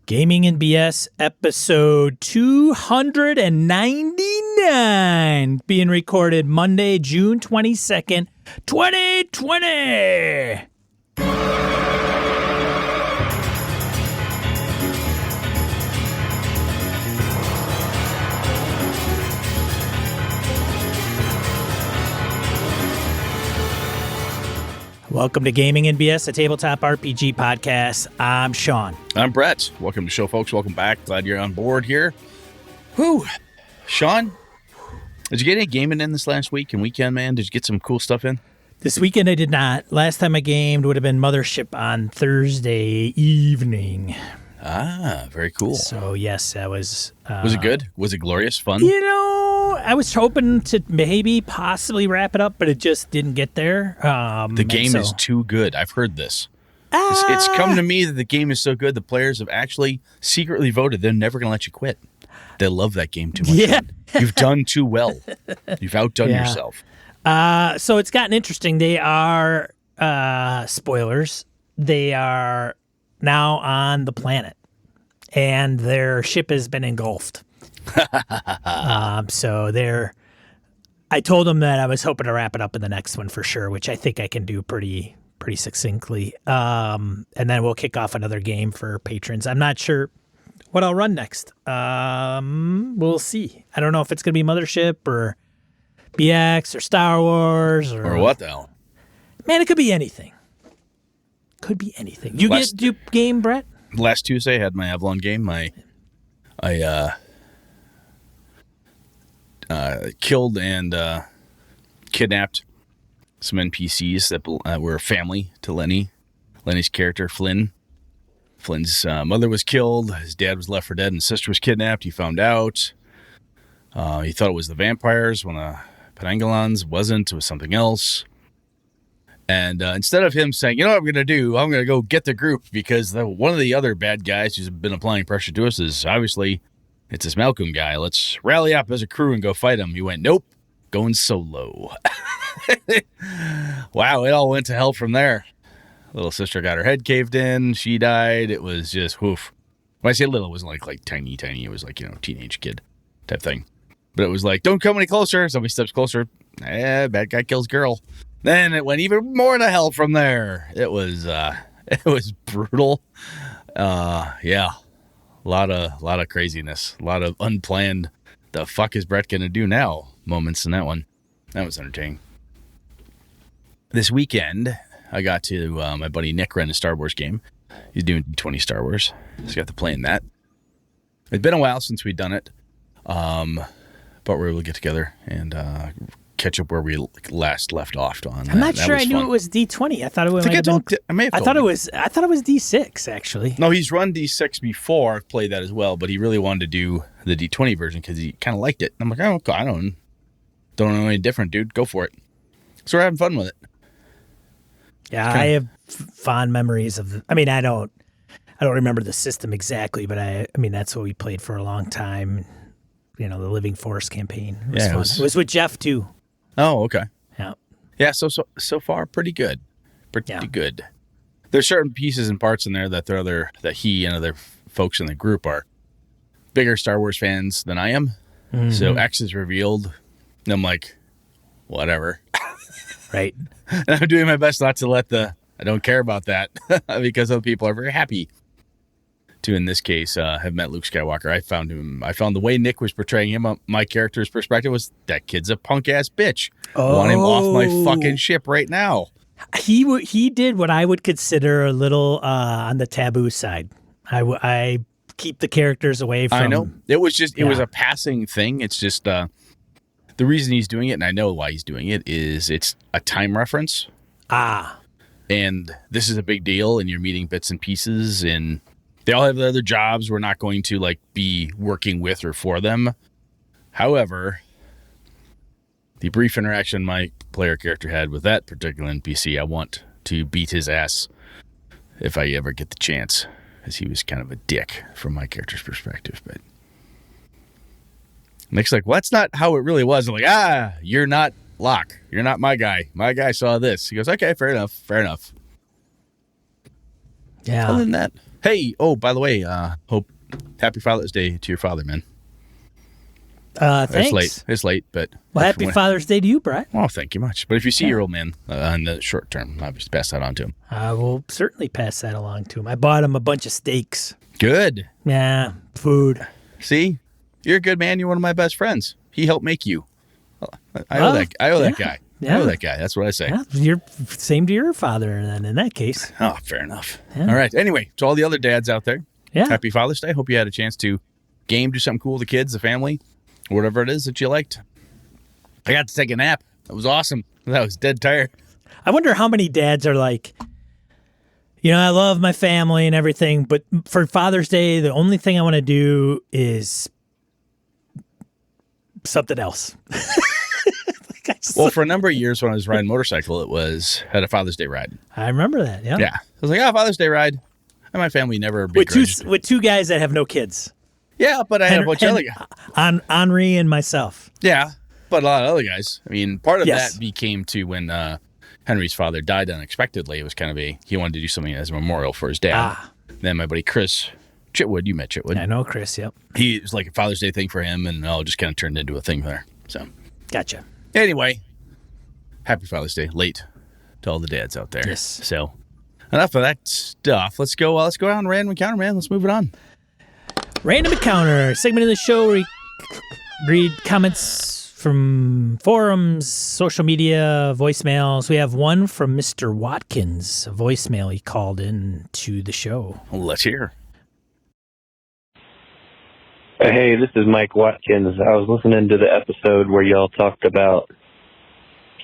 Gaming and BS episode 299 being recorded Monday, June 22nd, 2020. Welcome to Gaming and BS, a tabletop RPG podcast. I'm Sean. I'm Brett. Welcome to the show, folks. Welcome back. Glad you're on board here. Whew. Sean, did you get any gaming in this last week and weekend, man? Did you get some cool stuff in? This weekend I did not. Last time I gamed would have been Mothership on Thursday evening. Ah, very cool. So, yes, that was... was it good? Was it glorious? Fun? You know, I was hoping to maybe possibly wrap it up, but it just didn't get there. The game is too good. I've heard this. It's come to me that the game is so good, the players have actually secretly voted they're never going to let you quit. They love that game too much. Yeah. You've done too well. You've outdone yourself. So it's gotten interesting. They are, spoilers, they are now on the planet, and their ship has been engulfed. So I told them that I was hoping to wrap it up in the next one for sure, which I think I can do pretty succinctly. And then we'll kick off another game for patrons. I'm not sure what I'll run next. We'll see. I don't know if it's going to be Mothership or BX or Star Wars or what the hell? Man, it could be anything. Could be anything. You game, Brett? Last Tuesday I had my Avalon game. I killed and kidnapped some NPCs that were family to Lenny. Lenny's character, Flynn. Flynn's mother was killed. His dad was left for dead and his sister was kidnapped. He found out. He thought it was the vampires when the Penangolans wasn't. It was something else. And instead of him saying, you know what I'm going to do? I'm going to go get the group because one of the other bad guys who's been applying pressure to us is obviously it's this Malcolm guy. Let's rally up as a crew and go fight him. He went, nope, going solo. Wow, it all went to hell from there. Little sister got her head caved in. She died. It was just woof. When I say little, it wasn't like tiny. It was like, teenage kid type thing. But it was like, don't come any closer. Somebody steps closer. Bad guy kills girl. Then it went even more to hell from there. It was brutal. Yeah. A lot of craziness. A lot of unplanned, the fuck is Brett gonna do now moments in that one. That was entertaining. This weekend, I got to, my buddy Nick ran a Star Wars game. He's doing D20 Star Wars. So I got to play in that. It's been a while since we'd done it. But we were able to get together and catch up where we last left off on. I'm not sure I knew it was D20. I thought it was. I thought it was D6 actually. No, he's run D6 before. I've played that as well, but he really wanted to do the D20 version because he kind of liked it. I'm like, oh, I don't know any different, dude. Go for it. So we're having fun with it. Yeah, I have fond memories of. I mean, I don't remember the system exactly, but I mean that's what we played for a long time. The Living Force campaign. It was with Jeff too. Oh, okay. Yeah. Yeah, so far pretty good. Pretty good. There's certain pieces and parts in there that he and other folks in the group are bigger Star Wars fans than I am. Mm-hmm. So X is revealed, and I'm like, whatever. Right. And I'm doing my best not to I don't care about that because other people are very happy to, in this case, have met Luke Skywalker. I found the way Nick was portraying him, my character's perspective was, that kid's a punk-ass bitch. I want him off my fucking ship right now. He did what I would consider a little on the taboo side. I keep the characters away from... I know. It was just, it was a passing thing. It's just, the reason he's doing it, and I know why he's doing it, is it's a time reference. And this is a big deal, and you're meeting bits and pieces, and they all have other jobs. We're not going to be working with or for them. However, the brief interaction my player character had with that particular NPC, I want to beat his ass if I ever get the chance, because he was kind of a dick from my character's perspective. But Nick's like, well, that's not how it really was. I'm like, you're not Locke. You're not my guy. My guy saw this. He goes, okay, fair enough. Yeah. Other than that, hey, oh, by the way, hope happy Father's Day to your father, man. Thanks. It's late, but Well, happy Father's Day to you, Brett. Oh, thank you much. But if you see your old man in the short term, obviously pass that on to him. I will certainly pass that along to him. I bought him a bunch of steaks. Good. Yeah, food. See, you're a good man. You're one of my best friends. He helped make you. I owe that guy. Yeah. I owe that guy. That's what I say. Yeah, you're same to your father then in that case. Oh, fair enough. Yeah. All right. Anyway, to all the other dads out there, Yeah. happy Father's Day. Hope you had a chance to do something cool with the kids, the family, whatever it is that you liked. I got to take a nap. That was awesome. I was dead tired. I wonder how many dads are like, I love my family and everything, but for Father's Day, the only thing I want to do is something else. Well, for a number of years when I was riding motorcycle, had a Father's Day ride. I remember that. Yeah. Yeah. I was like, Father's Day ride. And my family never begrudged. With two guys that have no kids. Yeah, but I had a bunch of other guys. Henri and myself. Yeah, but a lot of other guys. I mean, part of Yes. that became to when Henry's father died unexpectedly. It was kind of he wanted to do something as a memorial for his dad. Then my buddy Chris Chitwood, you met Chitwood. I know Chris, yep. It was like a Father's Day thing for him, and it all just kind of turned into a thing there. So, Gotcha. anyway, happy Father's Day late to all the dads out there. Yes. So, enough of that stuff. Let's go on Random Encounter, man. Let's move it on. Random Encounter, segment of the show where we read comments from forums, social media, voicemails. We have one from Mr. Watkins, a voicemail he called in to the show. Let's hear. Hey, this is Mike Watkins. I was listening to the episode where y'all talked about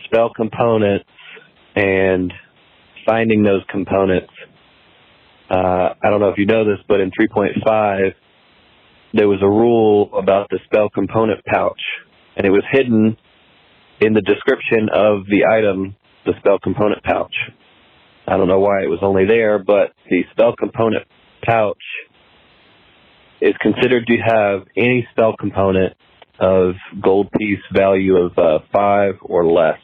spell components and finding those components. I don't know if you know this, but in 3.5, there was a rule about the spell component pouch, and it was hidden in the description of the item, the spell component pouch. I don't know why it was only there, but the spell component pouch is considered to have any spell component of gold piece value of 5 or less.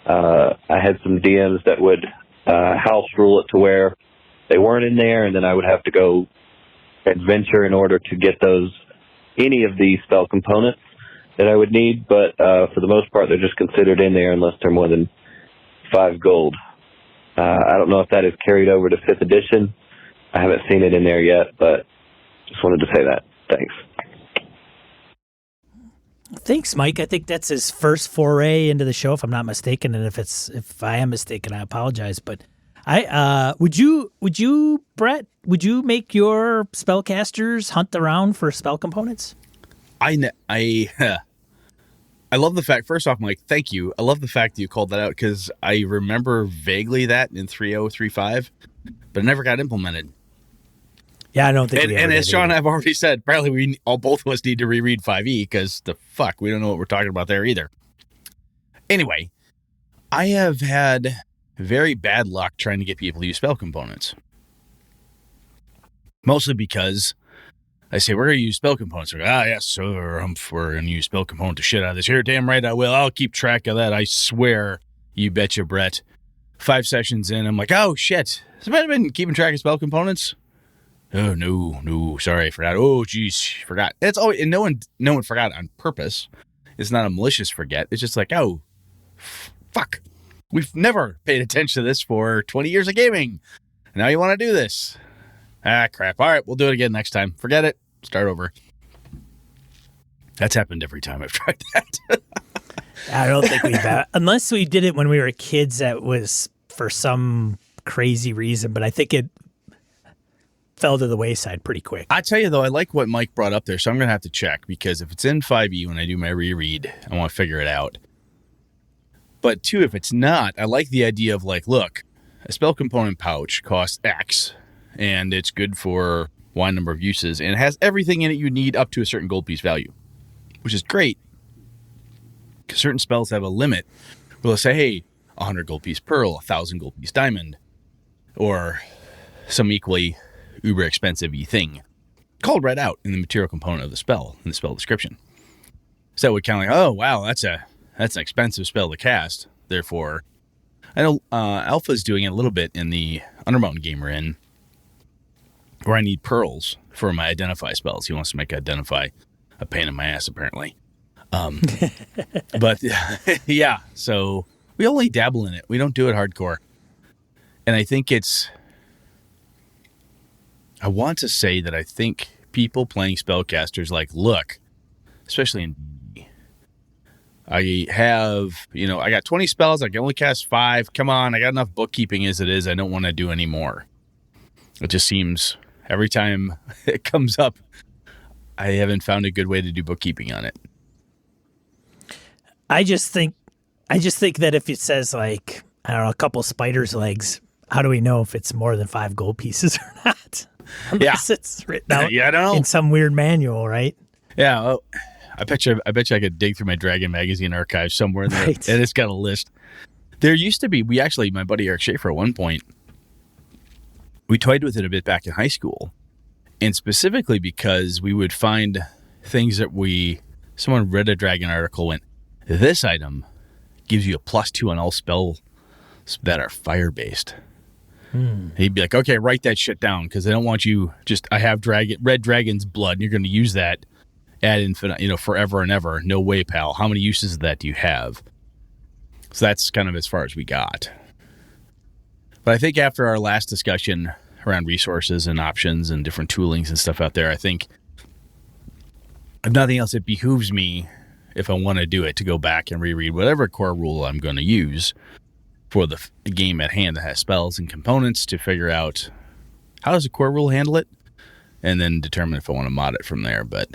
I had some DMs that would house rule it to where they weren't in there, and then I would have to go adventure in order to get any of these spell components that I would need, but for the most part, they're just considered in there unless they're more than 5 gold. I don't know if that is carried over to 5th edition. I haven't seen it in there yet, but just wanted to say that. Thanks. Thanks, Mike. I think that's his first foray into the show, if I'm not mistaken. And if I am mistaken, I apologize. But would you, Brett, would you make your spellcasters hunt around for spell components? I love the fact, first off, Mike, thank you. I love the fact that you called that out because I remember vaguely that in 3.035, but it never got implemented. Yeah, I don't think and as Sean and I have already said, probably both of us need to reread 5e because we don't know what we're talking about there either. Anyway, I have had very bad luck trying to get people to use spell components. Mostly because I say, we're going to use spell components. They're like, yes, sir, we're going to use spell component to shit out of this. Here, damn right I will. I'll keep track of that. I swear, you betcha, Brett. 5 sessions in, I'm like, oh, shit. Has anybody been keeping track of spell components? Oh, no, sorry, I forgot. Oh, geez, forgot. It's always, and no one forgot on purpose. It's not a malicious forget. It's just like, oh, fuck. We've never paid attention to this for 20 years of gaming. Now you want to do this. Ah, crap. All right, we'll do it again next time. Forget it. Start over. That's happened every time I've tried that. I don't think we've unless we did it when we were kids. That was for some crazy reason, but I think it fell to the wayside pretty quick. I tell you, though, I like what Mike brought up there, so I'm going to have to check, because if it's in 5e when I do my reread, I want to figure it out. But, two, if it's not, I like the idea of, like, look, a spell component pouch costs X, and it's good for Y number of uses, and it has everything in it you need up to a certain gold piece value, which is great, because certain spells have a limit. We'll say, hey, 100 gold piece pearl, 1,000 gold piece diamond, or some equally uber expensive thing, called right out in the material component of the spell, in the spell description. So we kind of like, oh, wow, that's an expensive spell to cast. Therefore, I know Alpha's doing it a little bit in the Undermountain game we're in, Or I need pearls for my identify spells. He wants to make identify a pain in my ass, apparently. But yeah, so we only dabble in it. We don't do it hardcore. And I think I want to say that I think people playing spellcasters like, look, especially in I have, I got 20 spells. I can only cast 5. Come on, I got enough bookkeeping as it is. I don't want to do any more. It just seems every time it comes up, I haven't found a good way to do bookkeeping on it. I just think that if it says like, I don't know, a couple spider's legs, how do we know if it's more than 5 gold pieces or not? Unless it's written out I don't know. in some weird manual, right? Yeah, well, I bet you I could dig through my Dragon Magazine archive somewhere in there, Right. and it's got a list. There used to be, my buddy Eric Schaefer at one point, we toyed with it a bit back in high school, and specifically because we would find things that someone read a Dragon article, went, this item gives you a +2 on all spells that are fire-based. He'd be like, okay, write that shit down, because I don't want you I have red dragon's blood, and you're going to use that ad infinitum, forever and ever. No way, pal. How many uses of that do you have? So that's kind of as far as we got. But I think after our last discussion around resources and options and different toolings and stuff out there, I think if nothing else, it behooves me, if I want to do it, to go back and reread whatever core rule I'm going to use for the game at hand that has spells and components, to figure out how does the core rule handle it, and then determine if I want to mod it from there. But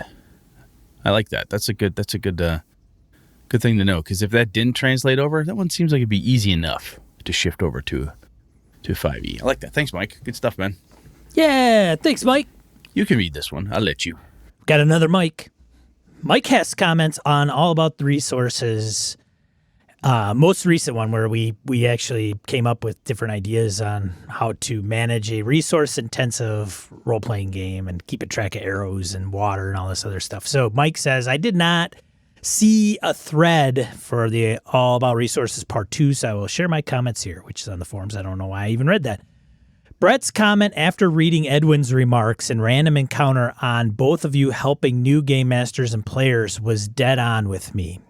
I like that. That's a good thing to know, because if that didn't translate over, that one seems like it'd be easy enough to shift over to 5e. I like that. Thanks, Mike. Good stuff, man. Yeah, thanks, Mike. You can read this one. I'll let you. Got another Mike. Mike has comments on all about the resources. Most recent one where we actually came up with different ideas on how to manage a resource-intensive role-playing game and keep a track of arrows and water and all this other stuff. So Mike says, I did not see a thread for the All About Resources Part 2, so I will share my comments here, which is on the forums. I don't know why I even read that. Brett's comment after reading Edwin's remarks and random encounter on both of you helping new game masters and players was dead on with me.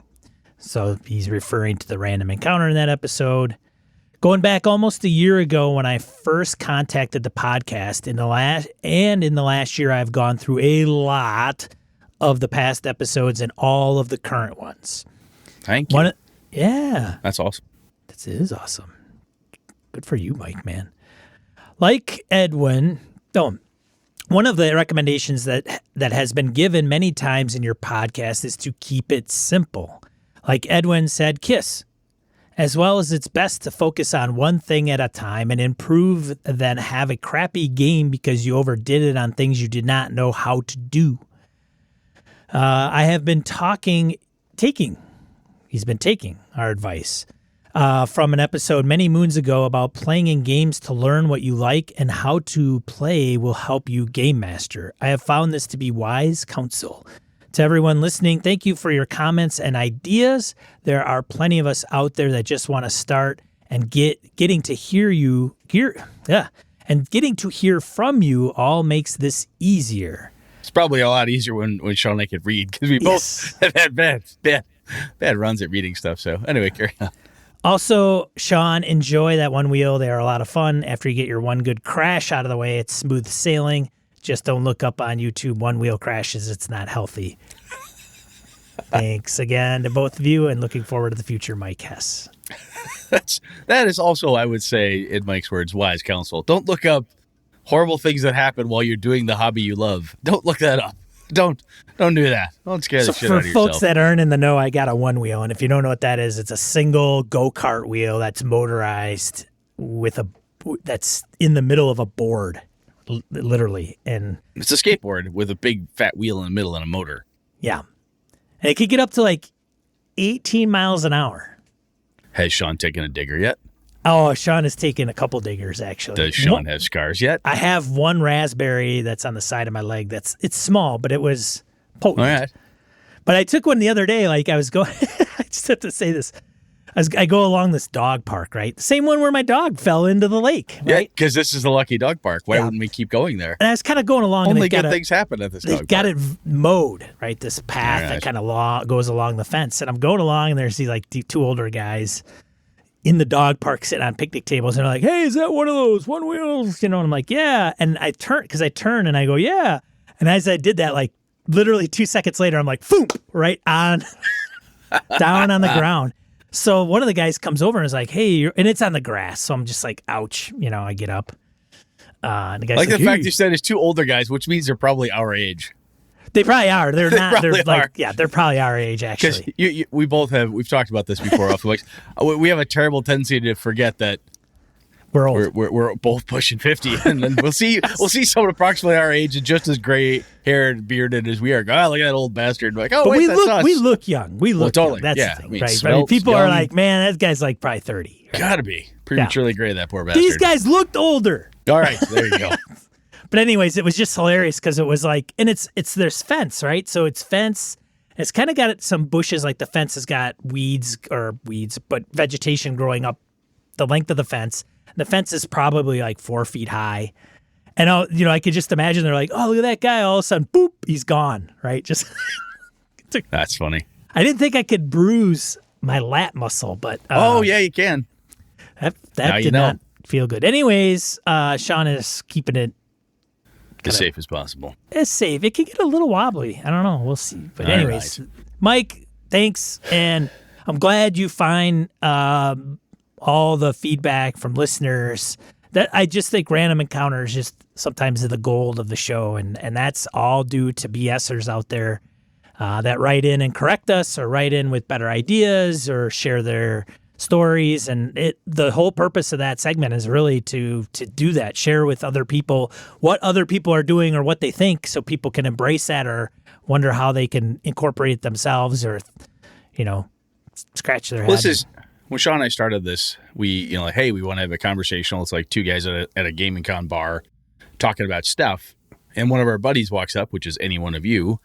So he's referring to the random encounter in that episode. Going back almost a year ago when I first contacted the podcast, in the last year, I've gone through a lot of the past episodes and all of the current ones. Thank you. Yeah. That's awesome. This is awesome. Good for you, Mike, man. Like Edwin, one of the recommendations that has been given many times in your podcast is to keep it simple. Like Edwin said, KISS. As well as it's best to focus on one thing at a time and improve than have a crappy game because you overdid it on things you did not know how to do. I have been he's been taking our advice from an episode many moons ago about playing in games to learn what you like and how to play will help you game master. I have found this to be wise counsel. To everyone listening, thank you for your comments and ideas. There are plenty of us out there that just want to start and getting to hear from you all makes this easier. It's probably a lot easier when Sean and I could read, because we both have had bad runs at reading stuff. So anyway, carry on. Also, Sean, enjoy that one wheel. They are a lot of fun. After you get your one good crash out of the way, it's smooth sailing. Just don't look up on YouTube one wheel crashes. It's not healthy. Thanks again to both of you, and looking forward to the future, Mike Hess. That is also, I would say, in Mike's words, wise counsel. Don't look up horrible things that happen while you're doing the hobby you love. Don't look that up. Don't do that. Don't scare the shit out of yourself. For folks that aren't in the know, I got a one wheel, and if you don't know what that is, it's a single go-kart wheel that's motorized that's in the middle of a board. Literally. And it's a skateboard with a big fat wheel in the middle and a motor. Yeah. And it could get up to like 18 miles an hour. Has Sean taken a digger yet? Oh, Sean has taken a couple diggers, actually. Does Sean have scars yet? I have one raspberry that's on the side of my leg. It's small, but it was potent. All right. But I took one the other day, like I was going, I just have to say this. I go along this dog park, right? The same one where my dog fell into the lake, Yeah, right? because this is the Lucky Dog Park. Why wouldn't we keep going there? And I was kind of going along, and Only they've good things happen at this dog they've got park. it mowed, right? This path Right. that kind of goes along the fence. And I'm going along, and there's these like two older guys in the dog park sitting on picnic tables, and they're like, "Hey, is that one of those one wheels?" And I'm like, "Yeah." And I turn and I go, "Yeah." And as I did that, like literally 2 seconds later, I'm like, "Foop!" Right on, down on the ground. So one of the guys comes over and is like, "Hey," and it's on the grass. So I'm just like, "Ouch!" I get up. And the guy's Like the "Here fact you said it's two older guys, which means they're probably our age. They probably are. They're not. They're probably like, are. yeah, they're probably our age Because actually. we both we've talked about this before. Off the mics. We have a terrible tendency to forget that We're old. we're both pushing 50, and then we'll see someone approximately our age and just as gray haired, bearded as we are. Oh, look at that old bastard! Like, oh, But wait, that's us. we look young. We look totally. young. That's Yeah, the thing, I mean, right? smells People are young. like, man, that guy's like probably 30. Right? Gotta be prematurely gray. That poor bastard. These guys looked older. All right, there you go. But anyways, it was just hilarious because it was like, and there's fence, right? So it's fence. It's kind of got some bushes, like the fence has got but vegetation growing up the length of the fence. The fence is probably like 4 feet high. And I could just imagine they're like, oh, look at that guy. All of a sudden, boop, he's gone, right? Just That's funny. I didn't think I could bruise my lat muscle, but Oh yeah, you can. that Now you did know. not feel good. Anyways, Sean is keeping it As safe as possible. as safe. It could get a little wobbly. I don't know. We'll see. But All anyways, Mike, thanks, and I'm glad you find all the feedback from listeners. That I just think random encounters just sometimes are the gold of the show, and that's all due to BSers out there that write in and correct us, or write in with better ideas, or share their stories. And the whole purpose of that segment is really to do that, share with other people what other people are doing or what they think, so people can embrace that or wonder how they can incorporate it themselves, or scratch their head. Well, this is when Sean and I started this. We like, hey, we want to have a conversational. It's like two guys at a gaming con bar talking about stuff, and one of our buddies walks up, which is any one of you,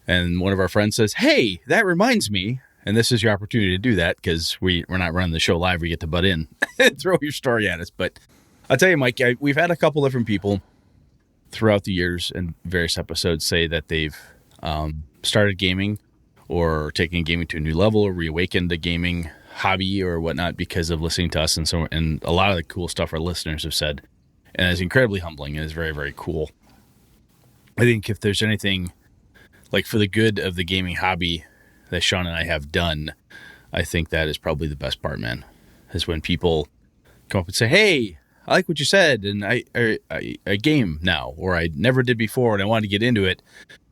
and one of our friends says, "Hey, that reminds me." And this is your opportunity to do that, because we're not running the show live. We get to butt in and throw your story at us. But I'll tell you, Mike, we've had a couple different people throughout the years and various episodes say that they've started gaming or taken gaming to a new level or reawakened the gaming hobby or whatnot because of listening to us. And a lot of the cool stuff our listeners have said. And it's incredibly humbling and it's very, very cool. I think if there's anything like for the good of the gaming hobby that Sean and I have done, I think that is probably the best part, man, is when people come up and say, "Hey, I like what you said, and I game now, or I never did before, and I wanted to get into it,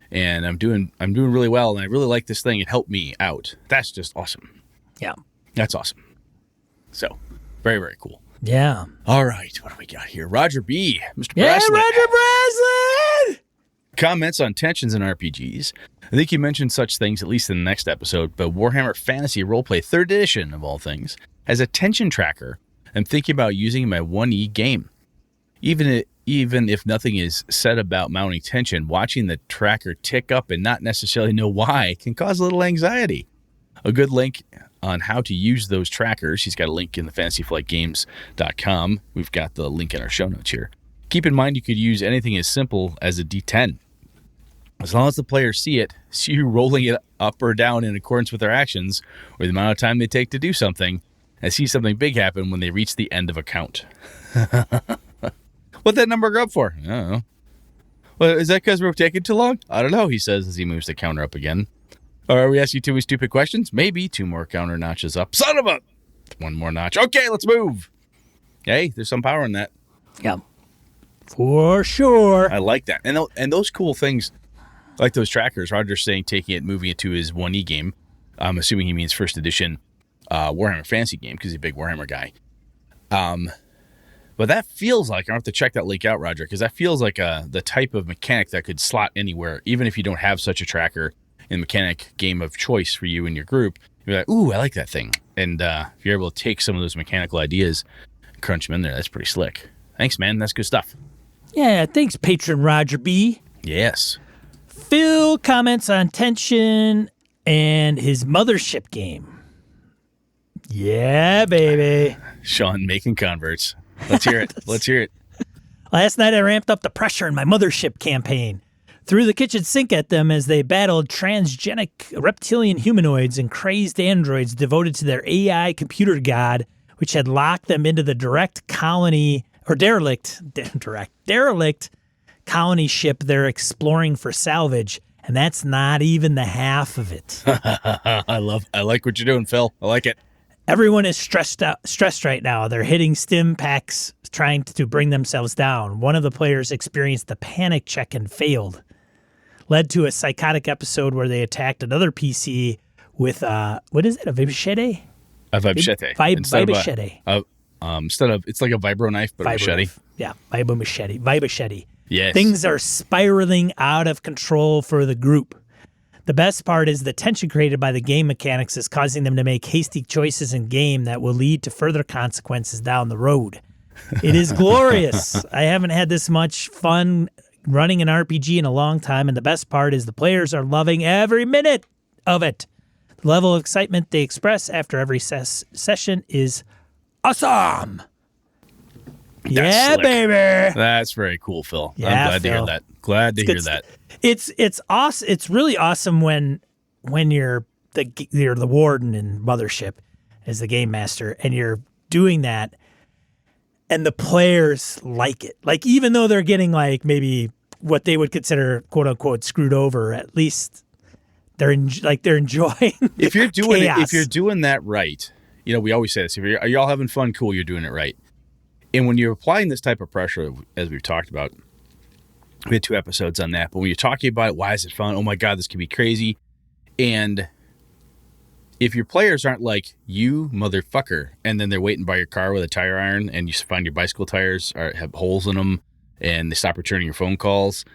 and I'm doing really well, and I really like this thing. It helped me out." That's just awesome. Yeah. That's awesome. So, very, very cool. Yeah. All right, what do we got here? Roger B, Mr. Yeah, Braslett. Roger Braslett! Comments on tensions in RPGs. I think you mentioned such things, at least in the next episode, but Warhammer Fantasy Roleplay 3rd Edition, of all things, has a tension tracker I'm thinking about using in my 1E game. Even if nothing is said about mounting tension, watching the tracker tick up and not necessarily know why can cause a little anxiety. A good link on how to use those trackers. He's got a link in the fantasyflightgames.com. We've got the link in our show notes here. Keep in mind you could use anything as simple as a D10. As long as the players see you rolling it up or down in accordance with their actions, or the amount of time they take to do something, and see something big happen when they reach the end of a count. What'd that number go up for? I don't know. Well, is that because we're taking too long? I don't know, he says as he moves the counter up again. Or are we asking too many stupid questions? Maybe 2 more counter notches up. Son of a... 1 more notch. Okay, let's move. Hey, there's some power in that. Yeah. For sure. I like that. And those cool things, like those trackers, Roger's saying moving it to his 1E game. I'm assuming he means 1st edition Warhammer Fantasy game because he's a big Warhammer guy. But that feels like, I have to check that link out, Roger, because that feels like the type of mechanic that could slot anywhere, even if you don't have such a tracker in mechanic game of choice for you and your group. You're like, ooh, I like that thing. And if you're able to take some of those mechanical ideas and crunch them in there, that's pretty slick. Thanks, man. That's good stuff. Yeah, thanks, patron Roger B. Yes. Phil comments on tension and his mothership game. Yeah, baby. Sean making converts. Let's hear it. Let's hear it. Last night I ramped up the pressure in my mothership campaign. Threw the kitchen sink at them as they battled transgenic reptilian humanoids and crazed androids devoted to their AI computer god, which had locked them into the derelict colony ship they're exploring for salvage. And that's not even the half of it. I like what you're doing, Phil. I like it. Everyone is stressed right now. They're hitting stim packs trying to bring themselves down. One of the players experienced the panic check and failed. Led to a psychotic episode where they attacked another PC with what is it? A vibachete? A vibachete. Vibachete. Instead of, it's like a vibro knife, but a machete. Yeah, vibachete. Yes. Things are spiraling out of control for the group. The best part is the tension created by the game mechanics is causing them to make hasty choices in game that will lead to further consequences down the road. It is glorious. I haven't had this much fun running an RPG in a long time, and the best part is the players are loving every minute of it. The level of excitement they express after every session is awesome. Yeah, slick. Baby. That's very cool, Phil. Yeah, I'm glad to Phil. hear that. Glad to hear that. It's awesome. It's really awesome when you're the warden in Mothership as the game master, and you're doing that, and the players like it. Like, even though they're getting like maybe what they would consider quote unquote screwed over, at least they're enjoying. If you're doing chaos. if you're doing that right, we always say this. If are y'all having fun? Cool, you're doing it right. And when you're applying this type of pressure, as we've talked about, we had 2 episodes on that. But when you're talking about it, why is it fun? Oh my God, this could be crazy. And if your players aren't like, you motherfucker, and then they're waiting by your car with a tire iron, and you find your bicycle tires have holes in them, and they stop returning your phone calls,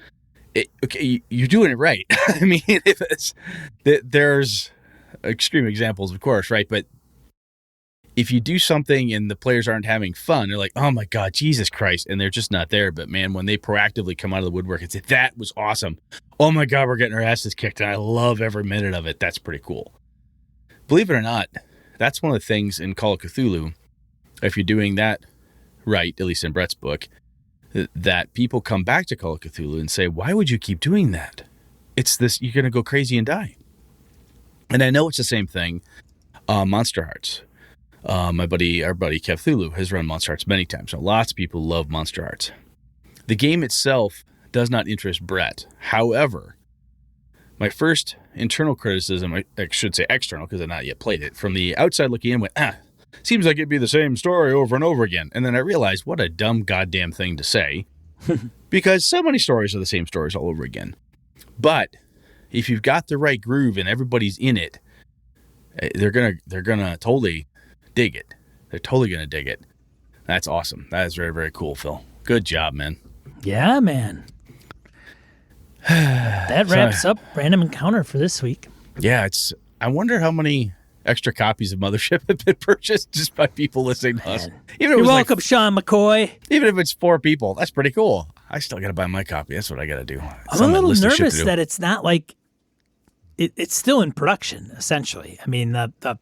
okay, you're doing it right. I mean, there's extreme examples, of course, right? But if you do something and the players aren't having fun, they're like, oh my God, Jesus Christ. And they're just not there. But man, when they proactively come out of the woodwork and say, that was awesome. Oh my God, we're getting our asses kicked. And I love every minute of it. That's pretty cool. Believe it or not, that's one of the things in Call of Cthulhu, if you're doing that right, at least in Brett's book, that people come back to Call of Cthulhu and say, why would you keep doing that? It's this, you're going to go crazy and die. And I know it's the same thing. Monster Hearts. Our buddy Cthulhu has run Monster Hearts many times. So lots of people love Monster Hearts. The game itself does not interest Brett. However, my first internal criticism, I should say external because I've not yet played it, from the outside looking in went, seems like it'd be the same story over and over again. And then I realized what a dumb goddamn thing to say because so many stories are the same stories all over again. But if you've got the right groove and everybody's in it, they're gonna totally dig it. They're totally gonna dig it. That's awesome. That is very, very cool, Phil. Good job, man. Yeah, man. That wraps up Random Encounter for this week. Yeah, I wonder how many extra copies of Mothership have been purchased just by people listening to us. You're welcome, Sean McCoy. Even if it's 4 people, that's pretty cool. I still got to buy my copy. That's what I got to do. I'm a little nervous that it's not like it's still in production. Essentially, I mean the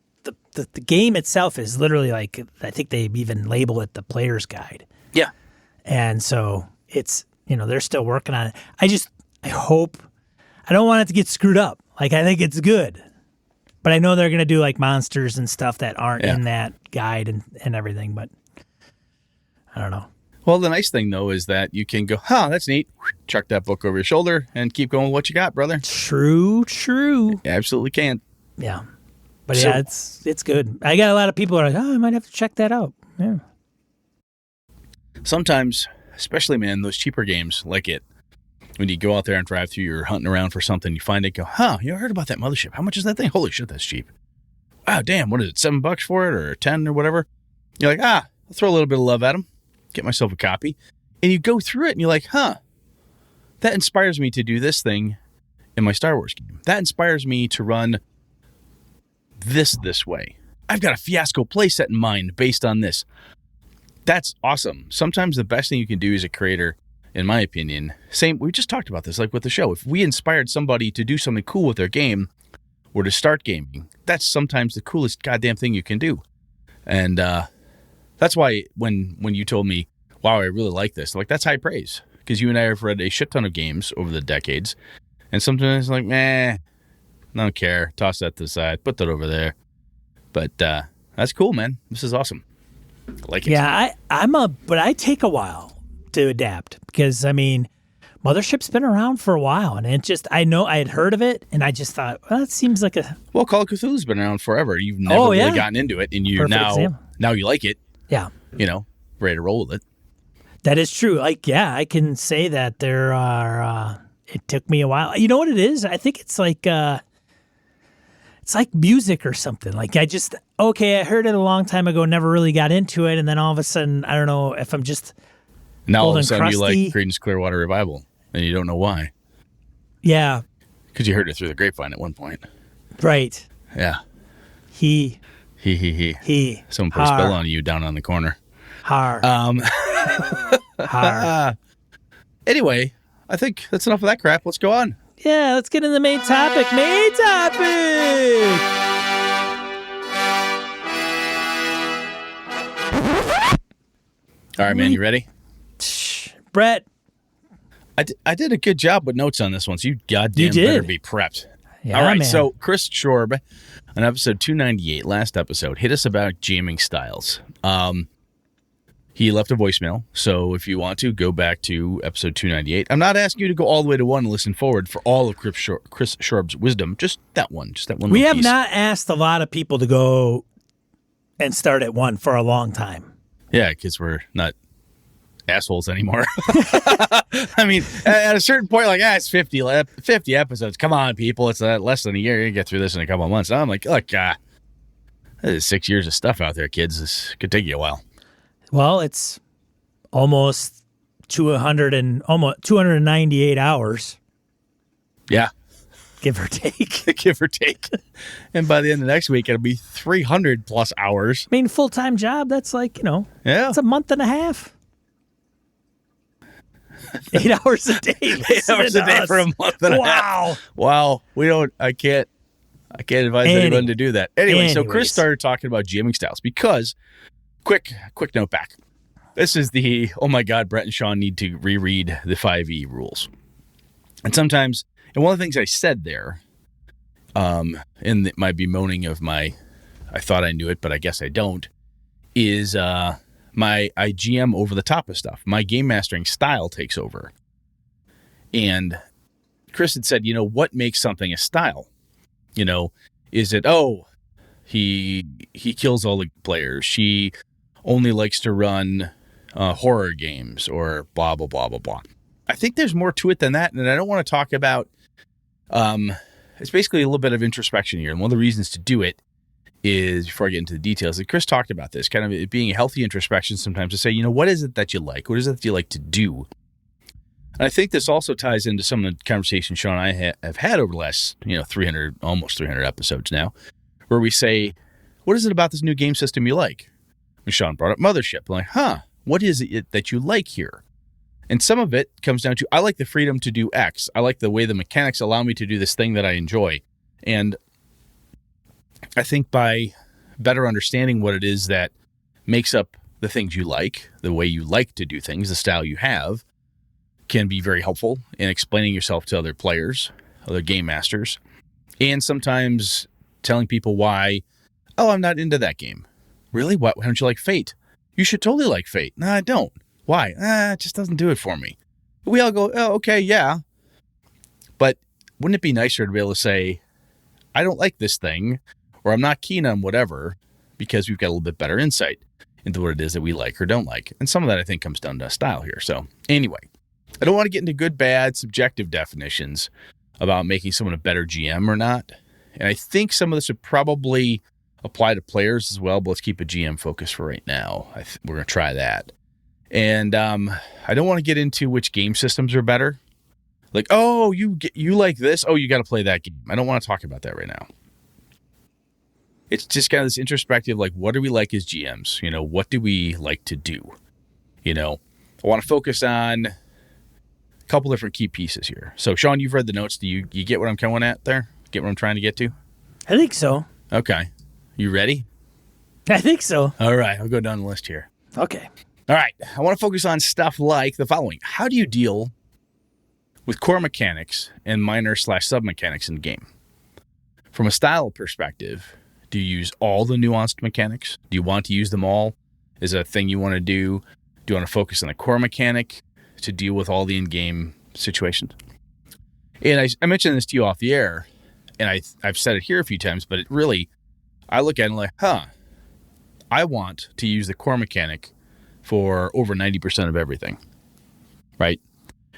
game itself is literally like, I think they even label it the player's guide. Yeah, and so it's they're still working on it. I hope, I don't want it to get screwed up. Like, I think it's good, but I know they're going to do like monsters and stuff that aren't in that guide and everything, but I don't know. Well, the nice thing though is that you can go, that's neat. Chuck that book over your shoulder and keep going with what you got, brother. True. You absolutely can. Yeah. But yeah, it's good. I got a lot of people who are like, I might have to check that out. Yeah. Sometimes, especially, man, those cheaper games like it, when you go out there and drive through, you're hunting around for something, you find it, go, you heard about that Mothership? How much is that thing? Holy shit, that's cheap. Wow, damn, what is it, $7 for it or 10 or whatever? You're like, I'll throw a little bit of love at them, get myself a copy. And you go through it and you're like, that inspires me to do this thing in my Star Wars game. That inspires me to run this way. I've got a Fiasco playset in mind based on this. That's awesome. Sometimes the best thing you can do as a creator, in my opinion, we just talked about this, like with the show. If we inspired somebody to do something cool with their game or to start gaming, that's sometimes the coolest goddamn thing you can do. And that's why when you told me, wow, I really like this, like, that's high praise, because you and I have read a shit ton of games over the decades, and sometimes like, meh, don't care, toss that to the side, put that over there. But that's cool, man. This is awesome. I like it. Yeah, but I take a while to adapt because I mean, Mothership's been around for a while, and I know I had heard of it, and I just thought, well, it seems like a Call of Cthulhu's been around forever. You've never really gotten into it, and you Perfect example. now you like it. Yeah, Ready to roll with it. that is true. Like, yeah, I can say that there are. It took me a while. You know what it is? I think it's like music or something. Like I heard it a long time ago, never really got into it, and then all of a sudden, I don't know if I'm just now all of a and sudden you like crusty. Creedence Clearwater Revival, and you don't know why, Yeah, because you heard it through the grapevine at one point. right. Yeah. He. Someone put a spell on you down on the corner. Har. Har. Anyway, I think that's enough of that crap. Let's go on. Yeah, let's get in the main topic. Main topic. All right, man, you ready? Brett. I did a good job with notes on this one, so you goddamn You did. better be prepped. Yeah, All right, man. so Chris Schorb, on episode 298, last episode, hit us about jamming styles. He left a voicemail, so if you want to, go back to episode 298. I'm not asking you to go all the way to 1 and listen forward for all of Chris Schorab's wisdom, just that one We little have piece. not asked a lot of people to go and start at 1 for a long time. Yeah, because we're not assholes anymore. I mean, at a certain point, like, it's 50 episodes. Come on, people. It's less than a year. You can get through this in a couple of months. And I'm like, look, there's 6 years of stuff out there, kids. This could take you a while. Well, it's almost 298 hours, Yeah, give or take. give or take. And by the end of next week, it'll be 300 plus hours. I mean, full-time job, that's like, Yeah. it's a month and a half. 8 hours a day. 8 hours a day for a month and a half. Wow. Wow. I can't advise anyone to do that. Anyway, so Chris Anyways. started talking about jamming styles because, quick note back. This is the, oh my God, Brett and Sean need to reread the 5e rules. And sometimes, and one of the things I said there, in my bemoaning of I thought I knew it, but I guess I don't, is I GM over the top of stuff. My game mastering style takes over. And Chris had said, what makes something a style? Is it, he kills all the players. She only likes to run horror games, or blah, blah, blah, blah, blah. I think there's more to it than that. And I don't want to talk about, it's basically a little bit of introspection here. And one of the reasons to do it is, before I get into the details, that Chris talked about this, kind of it being a healthy introspection sometimes to say, what is it that you like? What is it that you like to do? And I think this also ties into some of the conversations Sean and I have had over the last, almost 300 episodes now, where we say, what is it about this new game system you like? And Sean brought up Mothership. I'm like, what is it that you like here? And some of it comes down to, I like the freedom to do X. I like the way the mechanics allow me to do this thing that I enjoy. And I think by better understanding what it is that makes up the things you like, the way you like to do things, the style you have, can be very helpful in explaining yourself to other players, other game masters, and sometimes telling people why, I'm not into that game. Really? Why don't you like Fate? You should totally like Fate. No, I don't. Why? It just doesn't do it for me. We all go, okay, yeah. But wouldn't it be nicer to be able to say, I don't like this thing, or I'm not keen on whatever, because we've got a little bit better insight into what it is that we like or don't like. And some of that, I think, comes down to style here. So anyway, I don't want to get into good, bad, subjective definitions about making someone a better GM or not. And I think some of this would probably apply to players as well, but let's keep a GM focus for right now. We're going to try that. And I don't want to get into which game systems are better. Like, you like this? You got to play that game. I don't want to talk about that right now. It's just kind of this introspective, like, what do we like as GMs? What do we like to do? I want to focus on a couple different key pieces here. So, Sean, you've read the notes. Do you get what I'm coming at there? Get what I'm trying to get to? I think so. Okay. You ready? I think so. All right, I'll go down the list here. Okay. All right, I want to focus on stuff like the following. How do you deal with core mechanics and minor/sub-mechanics in the game? From a style perspective, do you use all the nuanced mechanics? Do you want to use them all? Is that a thing you want to do? Do you want to focus on the core mechanic to deal with all the in-game situations? And I mentioned this to you off the air, and I've said it here a few times, but it really, I look at it like, I want to use the core mechanic for over 90% of everything, right?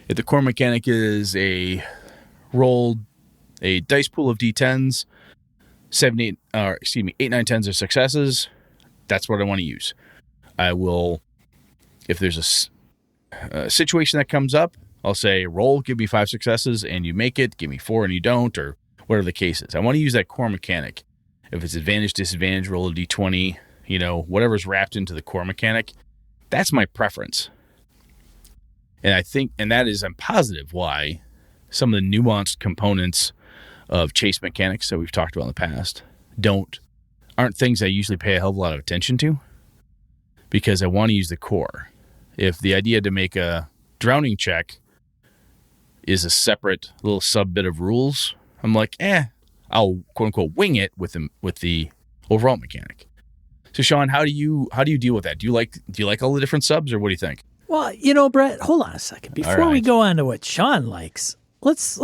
If the core mechanic is a dice pool of D10s, 8, 9, 10s are successes, that's what I want to use. I will, if there's a situation that comes up, I'll say, roll, give me 5 successes, and you make it, give me 4 and you don't, or whatever the case is. I want to use that core mechanic. If it's advantage, disadvantage, roll a D20, whatever's wrapped into the core mechanic, that's my preference. And I think, and that is, I'm positive why some of the nuanced components of chase mechanics that we've talked about in the past aren't things I usually pay a hell of a lot of attention to, because I want to use the core. If the idea to make a drowning check is a separate little sub bit of rules, I'm like, I'll quote unquote wing it with the overall mechanic. So Sean, how do you deal with that? Do you like all the different subs, or what do you think? Well, Brett, hold on a second. Before we go on to what Sean likes, let's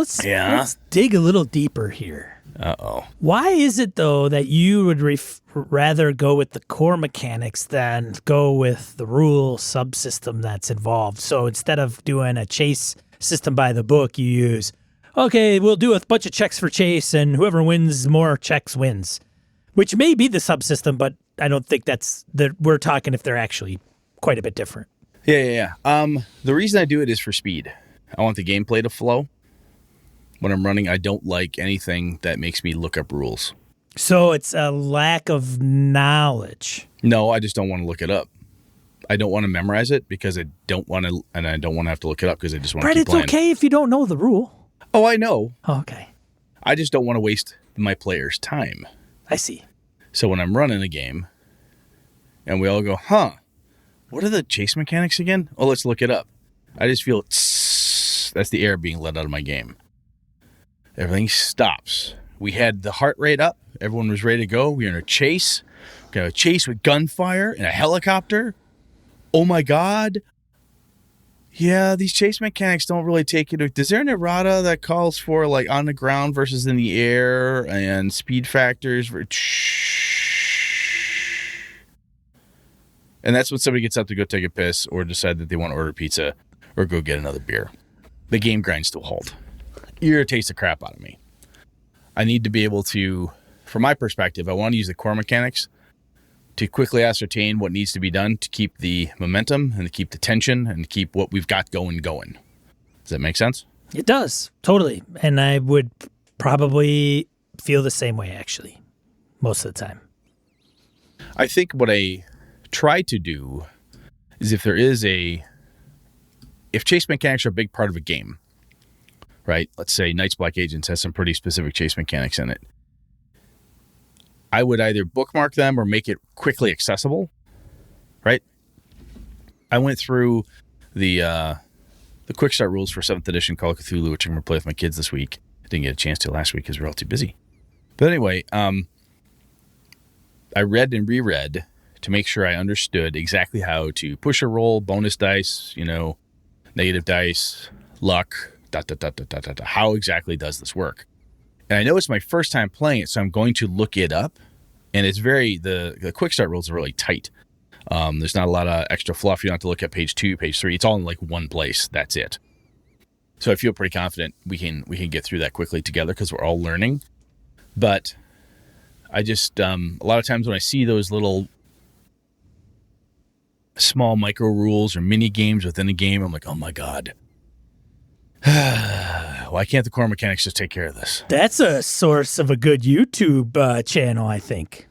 dig a little deeper here. Uh-oh. Why is it, though, that you would rather go with the core mechanics than go with the rule subsystem that's involved? So instead of doing a chase system by the book, you use, okay, we'll do a bunch of checks for chase, and whoever wins more checks wins, which may be the subsystem, but I don't think we're talking if they're actually quite a bit different. Yeah. The reason I do it is for speed. I want the gameplay to flow. When I'm running, I don't like anything that makes me look up rules. So it's a lack of knowledge. No, I just don't want to look it up. I don't want to memorize it because I don't want to, and I don't want to have to look it up because I just want to keep playing. Brett, it's okay if you don't know the rule. Oh, I know. Oh, okay. I just don't want to waste my players' time. I see. So when I'm running a game and we all go, what are the chase mechanics again? Oh, let's look it up. I just feel that's the air being let out of my game. Everything stops. We had the heart rate up. Everyone was ready to go. We were in a chase. We got a chase with gunfire and a helicopter. Oh my God. Yeah, these chase mechanics don't really take you to... Is there an errata that calls for like on the ground versus in the air and speed factors? And that's when somebody gets up to go take a piss or decide that they want to order pizza or go get another beer. The game grinds to a halt. Irritates the crap out of me. I need to be able to, from my perspective, I want to use the core mechanics to quickly ascertain what needs to be done to keep the momentum and to keep the tension and to keep what we've got going. Does that make sense? It does, totally. And I would probably feel the same way, actually, most of the time. I think what I try to do is if chase mechanics are a big part of a game, right? Let's say Night's Black Agents has some pretty specific chase mechanics in it. I would either bookmark them or make it quickly accessible, right? I went through the quick start rules for 7th edition Call of Cthulhu, which I'm going to play with my kids this week. I didn't get a chance to last week because we were all too busy. But anyway, I read and reread to make sure I understood exactly how to push a roll, bonus dice, negative dice, luck, how exactly does this work? And I know it's my first time playing it, so I'm going to look it up. And it's the quick start rules are really tight. There's not a lot of extra fluff. You don't have to look at page 2, page 3. It's all in like one place. That's it. So I feel pretty confident we can get through that quickly together because we're all learning. But I just, a lot of times when I see those little small micro rules or mini games within a game, I'm like, oh my God. Why can't the core mechanics just take care of this? That's a source of a good YouTube channel, I think.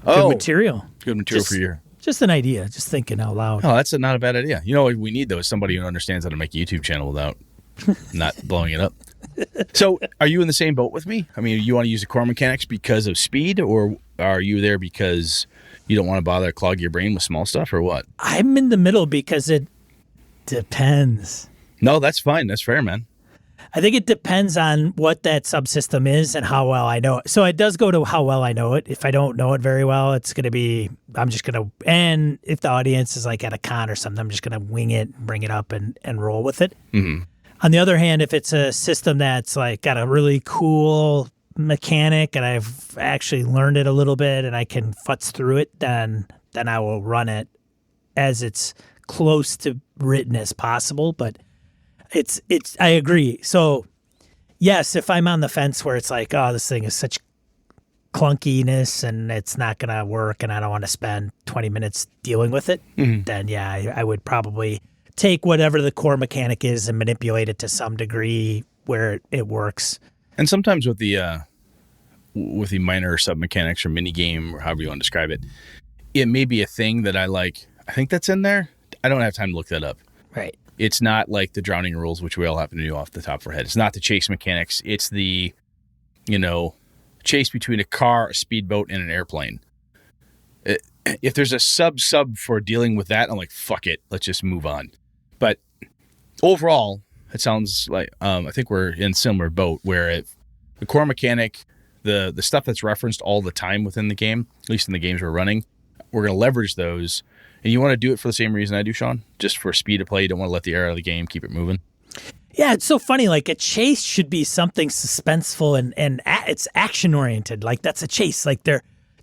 Good material. Good material for you. Just an idea. Just thinking out loud. Oh, that's not a bad idea. You know what we need, though, is somebody who understands how to make a YouTube channel without not blowing it up. So, are you in the same boat with me? I mean, you want to use the core mechanics because of speed, or are you there because you don't want to bother to clog your brain with small stuff, or what? I'm in the middle because it depends. No, that's fine. That's fair, man. I think it depends on what that subsystem is and how well I know it. So it does go to how well I know it. If I don't know it very well, it's going to be, I'm just going to, and if the audience is like at a con or something, I'm just going to wing it, bring it up and roll with it. Mm-hmm. On the other hand, if it's a system that's like got a really cool mechanic and I've actually learned it a little bit and I can futz through it, then I will run it as it's close to written as possible. But it's I agree. So yes, if I'm on the fence where it's like, oh, this thing is such clunkiness and it's not going to work and I don't want to spend 20 minutes dealing with it, then yeah, I would probably take whatever the core mechanic is and manipulate it to some degree where it works. And sometimes with the minor sub mechanics or mini game or however you want to describe it, it may be a thing that I like. I think that's in there. I don't have time to look that up. Right. It's not like the drowning rules, which we all happen to know off the top of our head. It's not the chase mechanics. It's the, chase between a car, a speedboat, and an airplane. If there's a sub for dealing with that, I'm like, fuck it. Let's just move on. But overall, it sounds like I think we're in a similar boat where the core mechanic, the stuff that's referenced all the time within the game, at least in the games we're running, we're going to leverage those. And you want to do it for the same reason I do, Sean? Just for speed of play. You don't want to let the air out of the game, keep it moving. Yeah, it's so funny. Like a chase should be something suspenseful and it's action oriented. Like that's a chase. Like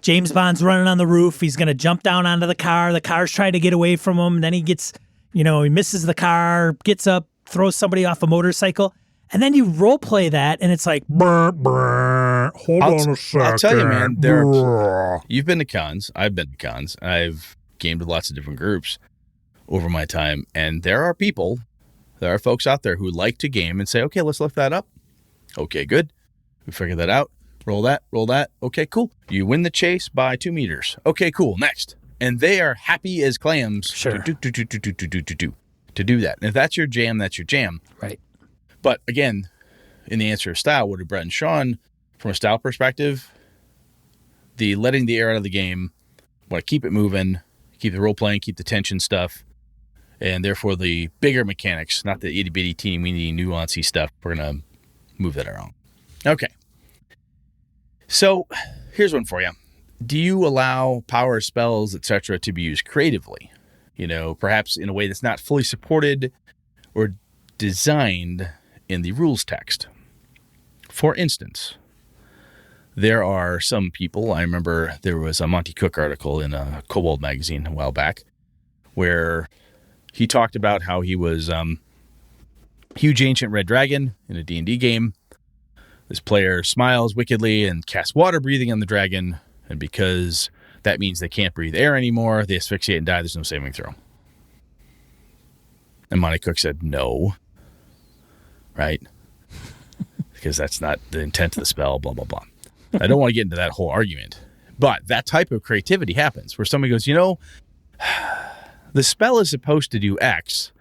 James Bond's running on the roof. He's going to jump down onto the car. The car's trying to get away from him. Then he gets, he misses the car, gets up, throws somebody off a motorcycle. And then you role play that and it's like, brr, brr, hold on a second. I'll tell you, man, you've been to cons. I've been to cons. I've gamed with lots of different groups over my time. And there are folks out there who like to game and say, okay, let's look that up. Okay, good. We figured that out. Roll that. Okay, cool. You win the chase by 2 meters. Okay, cool. Next. And they are happy as clams sure. to do that. And if that's your jam, that's your jam. Right. But again, in the answer of style, what do Brett and Sean, from a style perspective, the letting the air out of the game, want to keep it moving, keep the role playing, keep the tension stuff, and therefore the bigger mechanics, not the itty bitty teeny weeny nuancy stuff. We're going to move that around. Okay. So here's one for you. Do you allow power spells, etc., to be used creatively? Perhaps in a way that's not fully supported or designed in the rules text. For instance, there are some people, I remember there was a Monty Cook article in a Kobold magazine a while back where he talked about how he was huge ancient red dragon in a D&D game. This player smiles wickedly and casts water breathing on the dragon, and because that means they can't breathe air anymore, they asphyxiate and die. There's no saving throw. And Monty Cook said, no. Right? Because that's not the intent of the spell, blah, blah, blah. I don't want to get into that whole argument. But that type of creativity happens where somebody goes, the spell is supposed to do X,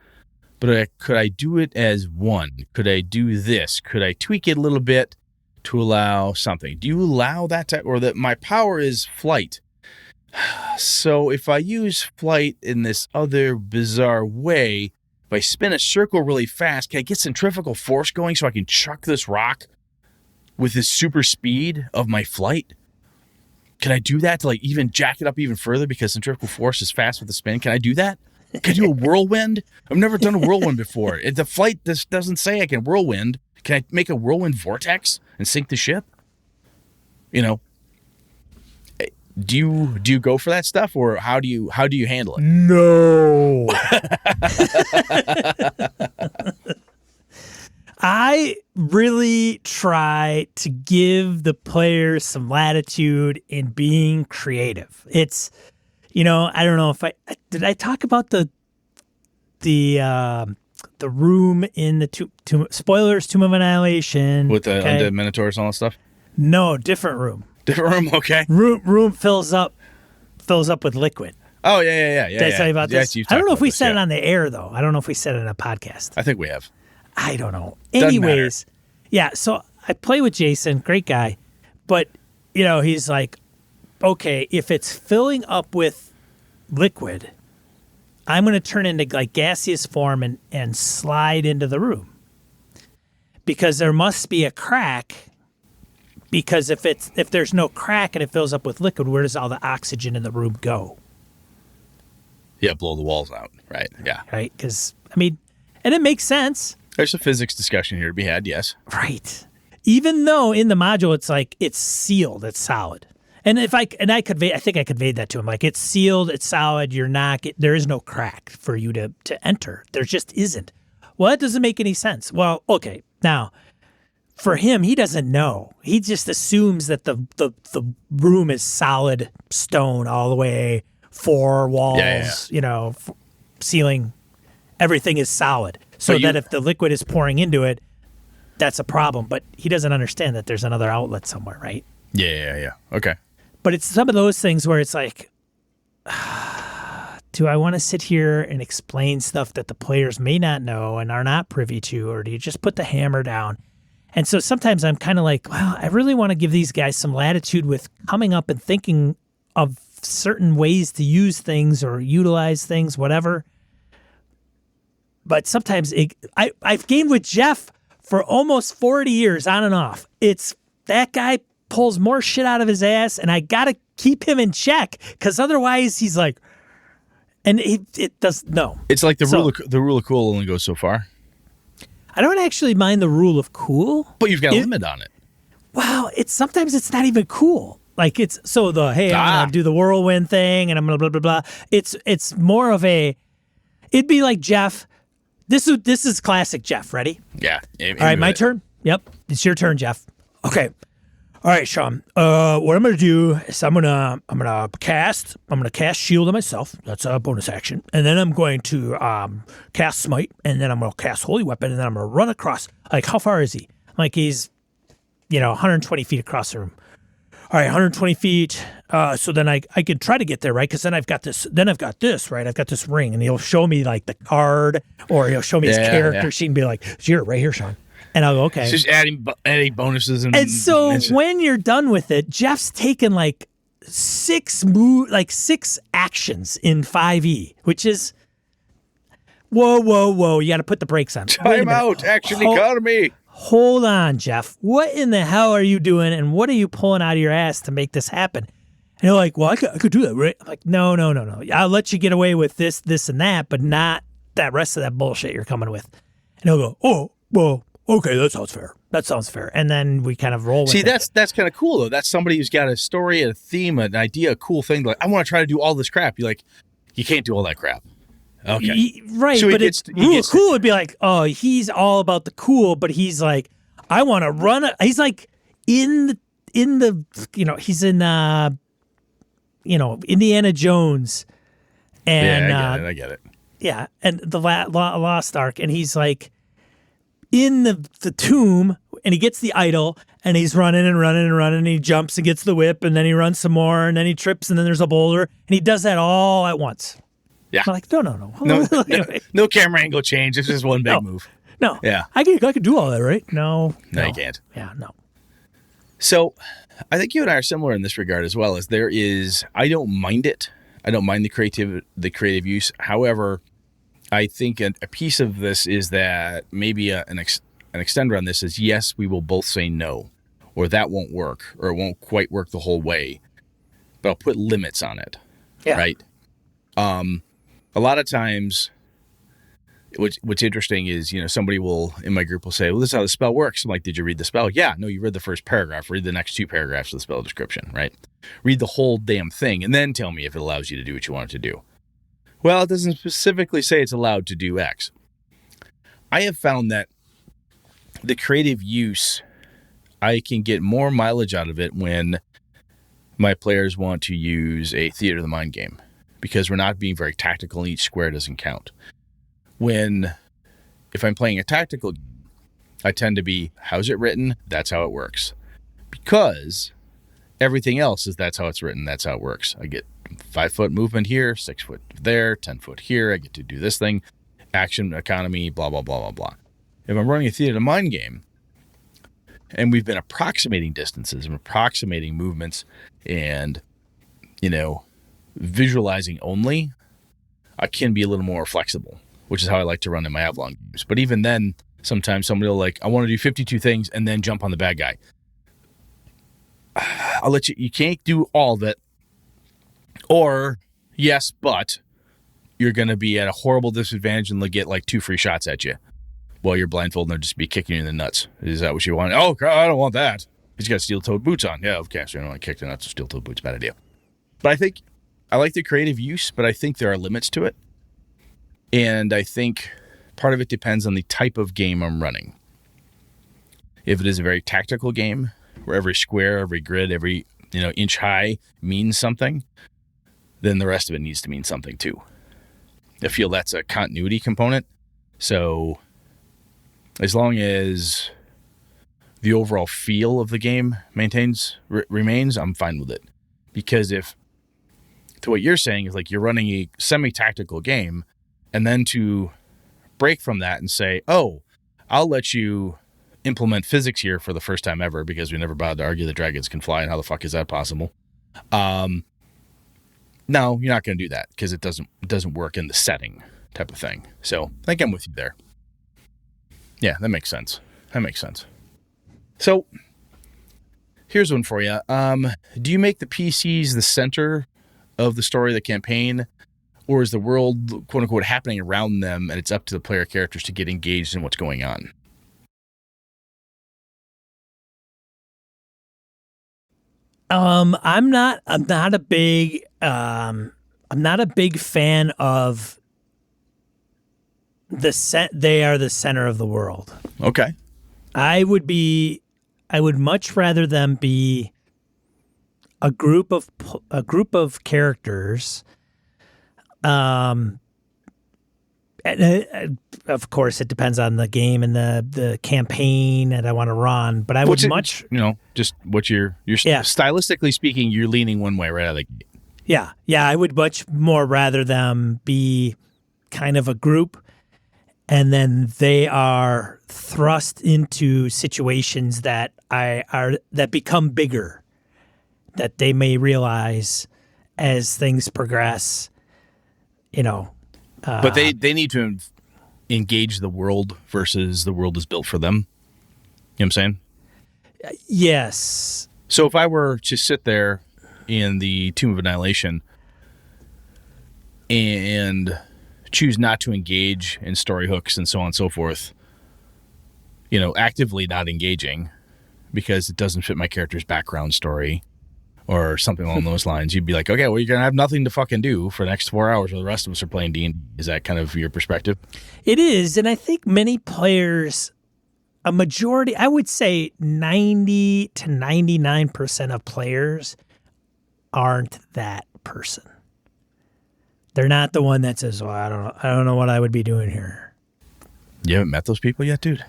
but could I do it as 1? Could I do this? Could I tweak it a little bit to allow something? Do you allow that type, or that my power is flight? So if I use flight in this other bizarre way, if I spin a circle really fast, can I get centrifugal force going so I can chuck this rock with this super speed of my flight? Can I do that to even jack it up even further because centrifugal force is fast with the spin? Can I do that? Can I do a whirlwind? I've never done a whirlwind before. The flight doesn't say I can whirlwind. Can I make a whirlwind vortex and sink the ship? Do you go for that stuff, or how do you handle it? No. I really try to give the players some latitude in being creative. It's, I don't know if did I talk about the room in the spoilers, Tomb of Annihilation with the undead minotaurs and all that stuff? No, different room. Different room, okay. Room fills up with liquid. Oh yeah. Did I tell you about this? Yes, I don't know if we said it on the air though. I don't know if we said it in a podcast. I think we have. I don't know. Doesn't Anyways, Yeah, so I play with Jason, great guy, but he's like, okay, if it's filling up with liquid, I'm going to turn into like gaseous form and slide into the room because there must be a crack. Because if there's no crack and it fills up with liquid, where does all the oxygen in the room go? Yeah, blow the walls out. Right. Yeah. Right. Because and it makes sense. There's a physics discussion here to be had. Yes. Right. Even though in the module it's like it's sealed, it's solid. And I think I conveyed that to him. Like it's sealed, it's solid. There is no crack for you to enter. There just isn't. Well, that doesn't make any sense. Well, okay. Now, for him, he doesn't know. He just assumes that the room is solid stone all the way, 4 walls, ceiling. Everything is solid. So that if the liquid is pouring into it, that's a problem. But he doesn't understand that there's another outlet somewhere, right? Yeah. Okay. But it's some of those things where it's like, do I want to sit here and explain stuff that the players may not know and are not privy to, or do you just put the hammer down? And so sometimes I'm kind of like, well, I really want to give these guys some latitude with coming up and thinking of certain ways to use things or utilize things, whatever. But sometimes I've gamed with Jeff for almost 40 years on and off. It's that guy pulls more shit out of his ass, and I got to keep him in check because otherwise he's like, and it does no. It's like the rule of cool only goes so far. I don't actually mind the rule of cool, but you've got a limit on it. Well, sometimes it's not even cool. Like I'm gonna do the whirlwind thing, and I'm gonna blah blah blah. It's more of a. It'd be like Jeff. This is classic Jeff. Ready? Yeah. All right, my turn. Yep, it's your turn, Jeff. Okay. All right, Sean. What I'm gonna do is I'm gonna cast shield on myself. That's a bonus action, and then I'm going to cast smite, and then I'm gonna cast holy weapon, and then I'm gonna run across. Like, how far is he? Like he's 120 feet across the room. All right, 120 feet. So then I could try to get there, right? Because then I've got this. Then I've got this, right? I've got this ring, and he'll show me like the card, or he'll show me his character sheet and be like, "You're right here, Sean." And I'll go, okay. It's just adding bonuses. And so when you're done with it, Jeff's taken like 6 actions in 5e, which is, whoa. You got to put the brakes on. Time out, action economy. Hold on, Jeff. What in the hell are you doing, and what are you pulling out of your ass to make this happen? And you're like, well, I could do that, right? I'm like, no. I'll let you get away with this, and that, but not that rest of that bullshit you're coming with. And he'll go, oh, well, okay, that sounds fair. And then we kind of roll with it. See, that's kind of cool, though. That's somebody who's got a story, a theme, an idea, a cool thing. Like, I want to try to do all this crap. You're like, you can't do all that crap. Okay. Right, so but cool would be like, oh, he's all about the cool, but he's like, I want to run. He's like in the he's in Indiana Jones. And I get it. Yeah, and the Lost Ark, and he's like in the tomb, and he gets the idol, and he's running, and he jumps and gets the whip, and then he runs some more, and then he trips, and then there's a boulder, and he does that all at once. Yeah. I'm like, no. No camera angle change. It's just one big move. No. Yeah. I could do all that, right? No, you can't. Yeah, no. So I think you and I are similar in this regard as well, as there is, I don't mind it. I don't mind the creative use. However, I think a piece of this is that maybe an extender on this is, yes, we will both say no, or that won't work, or it won't quite work the whole way, but I'll put limits on it. Yeah. Right? A lot of times, what's interesting is, somebody in my group will say, well, this is how the spell works. I'm like, did you read the spell? Yeah. No, you read the first paragraph. Read the next 2 paragraphs of the spell description, right? Read the whole damn thing, and then tell me if it allows you to do what you want it to do. Well, it doesn't specifically say it's allowed to do X. I have found that the creative use, I can get more mileage out of it when my players want to use a theater of the mind game, because we're not being very tactical and each square doesn't count. If I'm playing a tactical game, I tend to be, how's it written? That's how it works. Because everything else is, that's how it's written. That's how it works. I get 5-foot movement here, 6 foot there, 10 foot here. I get to do this thing, action, economy, blah, blah, blah, blah, blah. If I'm running a theater of the mind game, and we've been approximating distances and approximating movements and, visualizing only, I can be a little more flexible, which is how I like to run in my Avalon games. But even then, sometimes somebody will I want to do 52 things and then jump on the bad guy. I'll let you can't do all of it. Or, yes, but you're going to be at a horrible disadvantage and they'll get 2 free shots at you while you're blindfolded and they'll just be kicking you in the nuts. Is that what you want? Oh, God, I don't want that. He's got steel-toed boots on. Yeah, okay, so you don't want to kick the nuts with steel-toed boots. Bad idea. But I think I like the creative use, but I think there are limits to it. And I think part of it depends on the type of game I'm running. If it is a very tactical game where every square, every grid, every inch high means something, then the rest of it needs to mean something too. I feel that's a continuity component. So as long as the overall feel of the game remains, I'm fine with it. Because if, to what you're saying, is you're running a semi-tactical game, and then to break from that and say, oh, I'll let you implement physics here for the first time ever because we never bothered to argue that dragons can fly, and how the fuck is that possible? No, you're not going to do that because it doesn't work in the setting type of thing. So I think I'm with you there. Yeah, that makes sense. So here's one for you. Do you make the PCs the center of the story of the campaign, or is the world, quote unquote, happening around them and it's up to the player characters to get engaged in what's going on? I'm not a big fan of they are the center of the world. Okay. I would much rather them be a group of characters. And, of course, it depends on the game and the campaign that I want to run. But I would just what you're stylistically speaking, you're leaning one way right out of the gate. Yeah. I would much more rather them be kind of a group, and then they are thrust into situations that become bigger, that they may realize as things progress. But they need to engage the world versus the world is built for them. You know what I'm saying? Yes. So if I were to sit there in the Tomb of Annihilation and choose not to engage in story hooks and so on and so forth, actively not engaging because it doesn't fit my character's background story or something along those lines, you'd be like, okay, well, you're going to have nothing to fucking do for the next 4 hours while the rest of us are playing D&D. Is that kind of your perspective? It is, and I think many players, a majority, I would say 90 to 99% of players aren't that person. They're not the one that says, well, I don't know what I would be doing here. You haven't met those people yet, dude?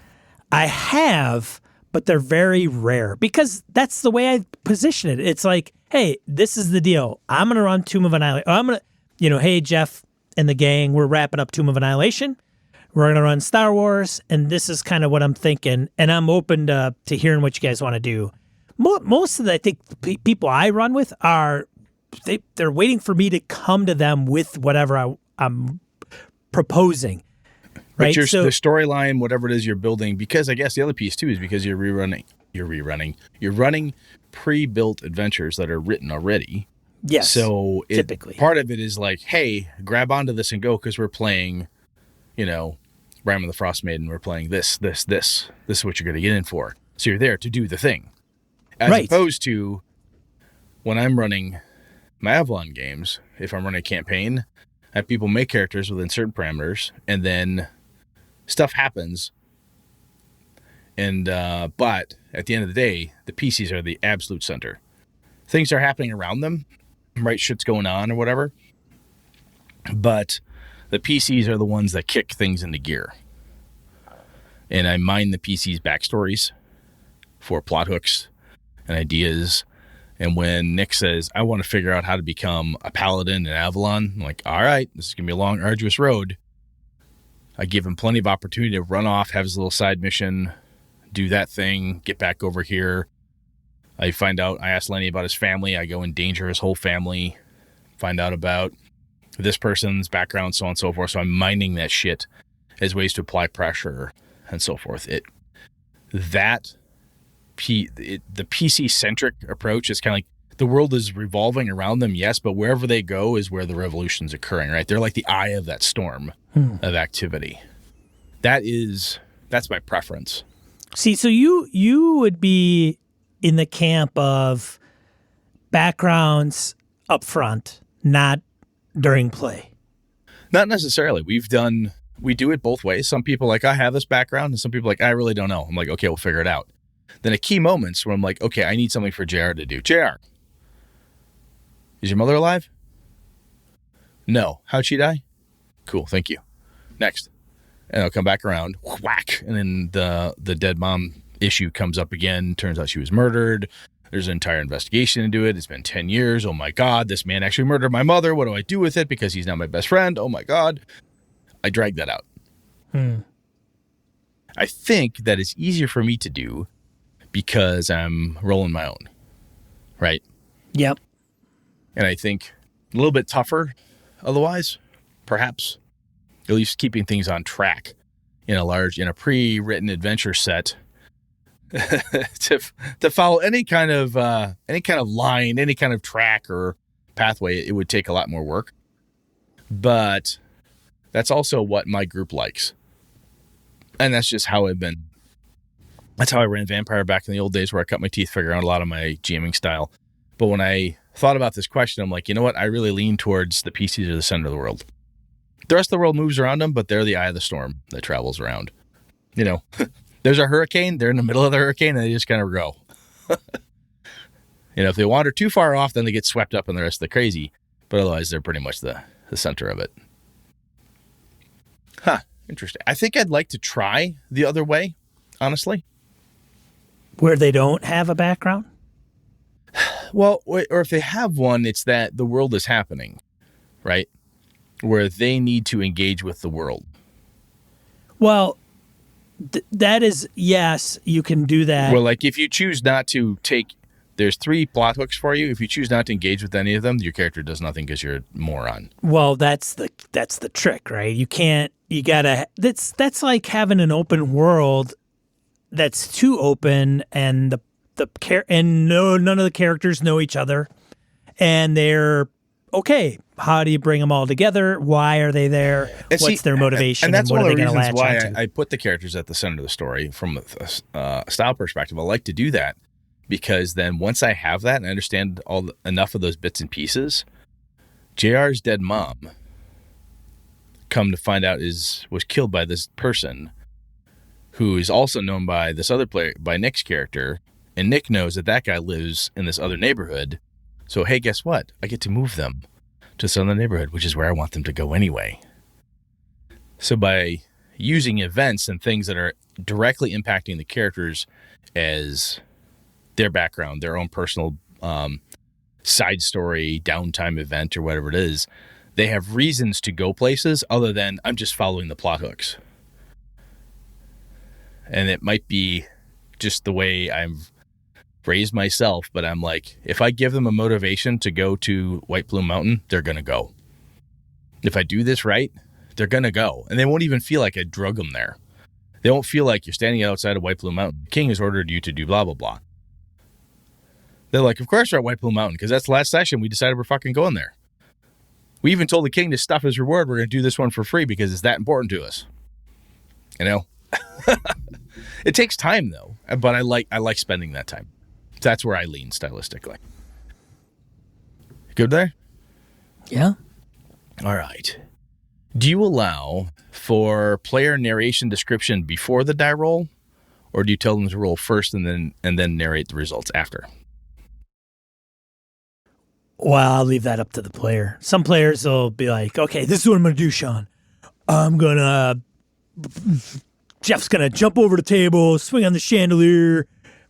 I have, but they're very rare because that's the way I position it. It's like, hey, this is the deal. I'm going to run Tomb of Annihilation. I'm going to, hey, Jeff and the gang, we're wrapping up Tomb of Annihilation. We're going to run Star Wars, and this is kind of what I'm thinking, and I'm open to hearing what you guys want to do. Most of the, I think, people I run with are, they're waiting for me to come to them with whatever I'm proposing. Right? But the storyline, whatever it is you're building, because I guess the other piece too is because you're running pre-built adventures that are written already. Yes. So typically part of it is like, hey, grab onto this and go because we're playing, Ram of the Frost Maiden. We're playing this. This is what you're going to get in for. So you're there to do the thing, as opposed to when I'm running my Avalon games. If I'm running a campaign, I have people make characters within certain parameters, and then stuff happens, and but at the end of the day, the PCs are the absolute center. Things are happening around them, right? Shit's going on or whatever, but the PCs are the ones that kick things into gear. And I mine the PCs' backstories for plot hooks and ideas. And when Nick says, I want to figure out how to become a paladin in Avalon, I'm like, all right, this is going to be a long, arduous road. I give him plenty of opportunity to run off, have his little side mission, do that thing, get back over here. I ask Lenny about his family. I go endanger his whole family, find out about this person's background, so on and so forth. So I'm mining that shit as ways to apply pressure and so forth. The PC-centric approach is kind of like the world is revolving around them, yes, but wherever they go is where the revolution's occurring, right? They're like the eye of that storm of activity. That's my preference. See, so you would be in the camp of backgrounds up front, not during play. Not necessarily. We do it both ways. Some people like, I have this background, and some people like, I really don't know. I'm like, okay, we'll figure it out. Then at key moments where I'm like, okay, I need something for JR to do. JR, is your mother alive? No. How'd she die? Cool, thank you. Next. And I'll come back around, whack, and then the dead mom issue comes up again. Turns out she was murdered. There's an entire investigation into it. It's been 10 years. Oh my God, this man actually murdered my mother. What do I do with it? Because he's now my best friend. Oh my God. I drag that out. I think that it's easier for me to do because I'm rolling my own, right? Yep. And I think a little bit tougher otherwise, perhaps, at least keeping things on track in a pre-written adventure set to follow any kind of line, any kind of track or pathway. It would take a lot more work, but that's also what my group likes. And that's just how that's how I ran Vampire back in the old days, where I cut my teeth figuring out a lot of my GMing style. But when I thought about this question, I'm like, you know what? I really lean towards the PCs are the center of the world. The rest of the world moves around them, but they're the eye of the storm that travels around. You know, there's a hurricane. They're in the middle of the hurricane, and they just kind of go. If they wander too far off, then they get swept up in the rest of the crazy. But otherwise, they're pretty much the center of it. Huh. Interesting. I think I'd like to try the other way, honestly. Where they don't have a background? Well, or if they have one, it's that the world is happening, right? Where they need to engage with the world. Well, that is, yes, you can do that. Well, like if you choose not to there's 3 plot hooks for you. If you choose not to engage with any of them, your character does nothing because you're a moron. Well, that's the trick, right? That's like having an open world that's too open, and none of the characters know each other, and they're okay. How do you bring them all together? Why are they there? What's their motivation? And that's what one are of they the going to reasons latch why onto? I put the characters at the center of the story from a style perspective. I like to do that because then once I have that and I understand enough of those bits and pieces, JR's dead mom, come to find out, was killed by this person who is also known by this other player, by Nick's character, and Nick knows that guy lives in this other neighborhood. So, hey, guess what? I get to move them to this other neighborhood, which is where I want them to go anyway. So by using events and things that are directly impacting the characters as their background, their own personal side story, downtime event, or whatever it is, they have reasons to go places other than I'm just following the plot hooks. And it might be just the way I've raised myself, but I'm like, if I give them a motivation to go to White Plume Mountain, they're going to go. If I do this right, they're going to go. And they won't even feel like I drug them there. They won't feel like you're standing outside of White Plume Mountain. The king has ordered you to do blah, blah, blah. They're like, of course we're at White Plume Mountain, because that's the last session. We decided we're fucking going there. We even told the king to stuff his reward. We're going to do this one for free because it's that important to us. You know? It takes time, though. But I like spending that time. That's where I lean stylistically. Good there? Yeah. All right. Do you allow for player narration description before the die roll, or do you tell them to roll first and then narrate the results after? Well, I'll leave that up to the player. Some players will be like, okay, this is what I'm going to do, Sean. Jeff's going to jump over the table, swing on the chandelier.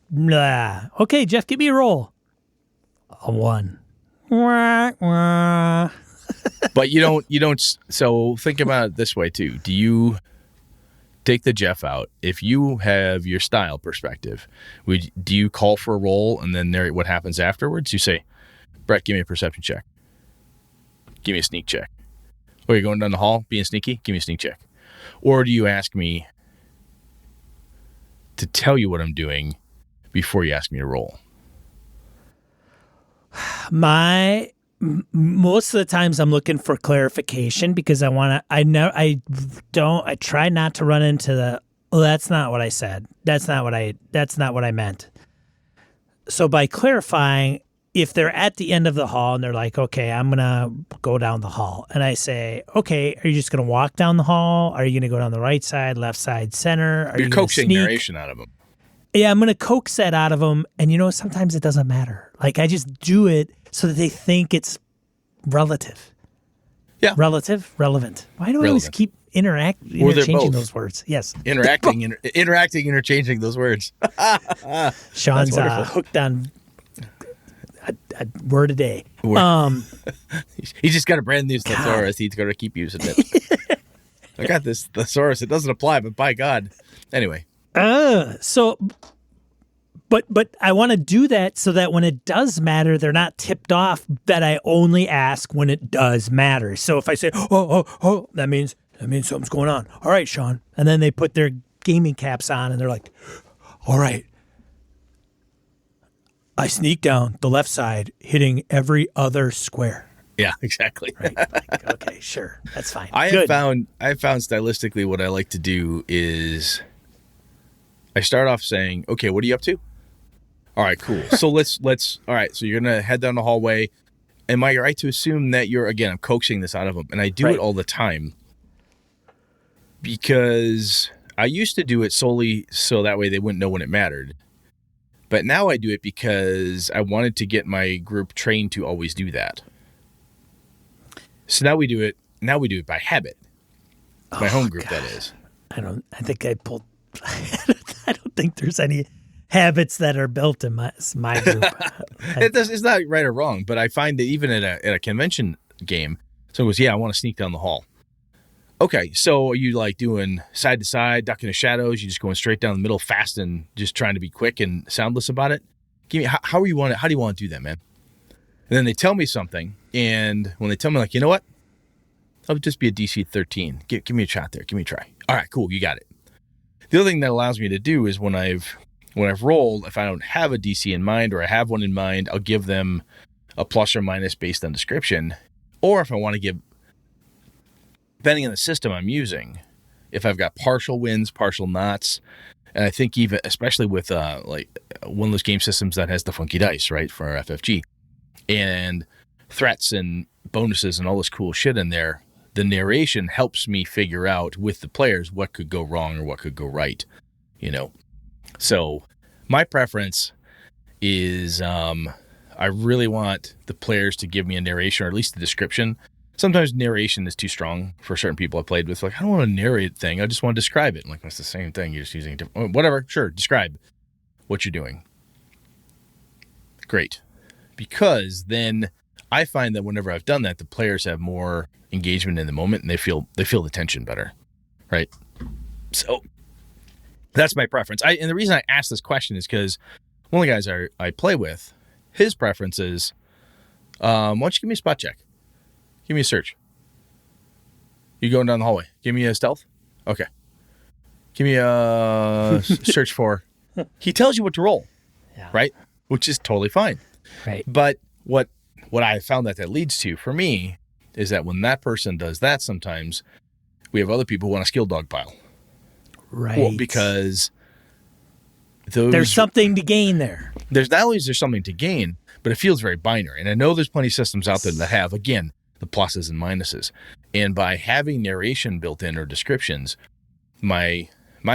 Nah. Okay, Jeff, give me a roll. A 1. Wah, wah. But you don't, so think about it this way too. Do you take the Jeff out. If you have your style perspective, do you call for a roll and then narrate what happens afterwards? You say, Brett, give me a perception check. Give me a sneak check. Or you're going down the hall being sneaky? Give me a sneak check. Or do you ask me to tell you what I'm doing before you ask me to roll? Most of the times I'm looking for clarification because I try not to run into that's not what I said. That's not what I meant. So by clarifying, if they're at the end of the hall and they're like, okay, I'm going to go down the hall. And I say, okay, are you just going to walk down the hall? Are you going to go down the right side, left side, center? You're coaxing narration out of them. Yeah, I'm going to coax that out of them. And sometimes it doesn't matter. Like I just do it so that they think it's relative. Yeah. Relevant. Why do I always keep interchanging those words? Yes. Interacting, interchanging those words. Sean's hooked on a word a day. He's just got a brand new thesaurus. He's going to keep using it. I got this thesaurus. It doesn't apply, but by God. Anyway. But I want to do that so that when it does matter, they're not tipped off that I only ask when it does matter. So if I say, oh, that means something's going on. All right, Sean. And then they put their gaming caps on and they're like, all right. I sneak down the left side, hitting every other square. Yeah, exactly. Right. Okay, sure. That's fine. I have found stylistically what I like to do is I start off saying, okay, what are you up to? All right, cool. So let's all right, so you're going to head down the hallway. Am I right to assume that I'm coaxing this out of them? And I do it all the time because I used to do it solely so that way they wouldn't know when it mattered. But now I do it because I wanted to get my group trained to always do that. So now we do it by habit. My home group, God. That is. I don't think there's any habits that are built in my group. It's not right or wrong, but I find that even at a convention game, someone goes, yeah, I want to sneak down the hall. Okay, so are you like doing side to side, ducking the shadows? You just going straight down the middle fast and just trying to be quick and soundless about it? Give me how do you want to do that, man? And then they tell me something, and when they tell me, like, you know what? I'll just be a DC 13. Give me a shot there. Give me a try. All right, cool, you got it. The other thing that allows me to do is when I've rolled, if I don't have a DC in mind or I have one in mind, I'll give them a plus or minus based on description. Or if I want to give, depending on the system I'm using, if I've got partial wins, partial knots, and I think even, especially with like one of those game systems that has the funky dice, right, for FFG, and threats and bonuses and all this cool shit in there, the narration helps me figure out with the players what could go wrong or what could go right, So my preference is I really want the players to give me a narration or at least a description. Sometimes narration is too strong for certain people I played with. Like, I don't want to narrate thing. I just want to describe it. I'm like, that's the same thing. You're just using a different, whatever. Sure. Describe what you're doing. Great. Because then I find that whenever I've done that, the players have more engagement in the moment and they feel the tension better. Right. So that's my preference. And the reason I ask this question is because one of the guys I play with, his preference is, why don't you give me a spot check? Give me a search. You going down the hallway. Give me a stealth. Okay. Give me a search for. He tells you what to roll, right? Which is totally fine. Right. But what I found that leads to for me is that when that person does that, sometimes we have other people who want a skill dog pile. Right. Well, because there's something to gain there. There's not only is there something to gain, but it feels very binary. And I know there's plenty of systems out there that have, again, the pluses and minuses. And by having narration built in or descriptions, my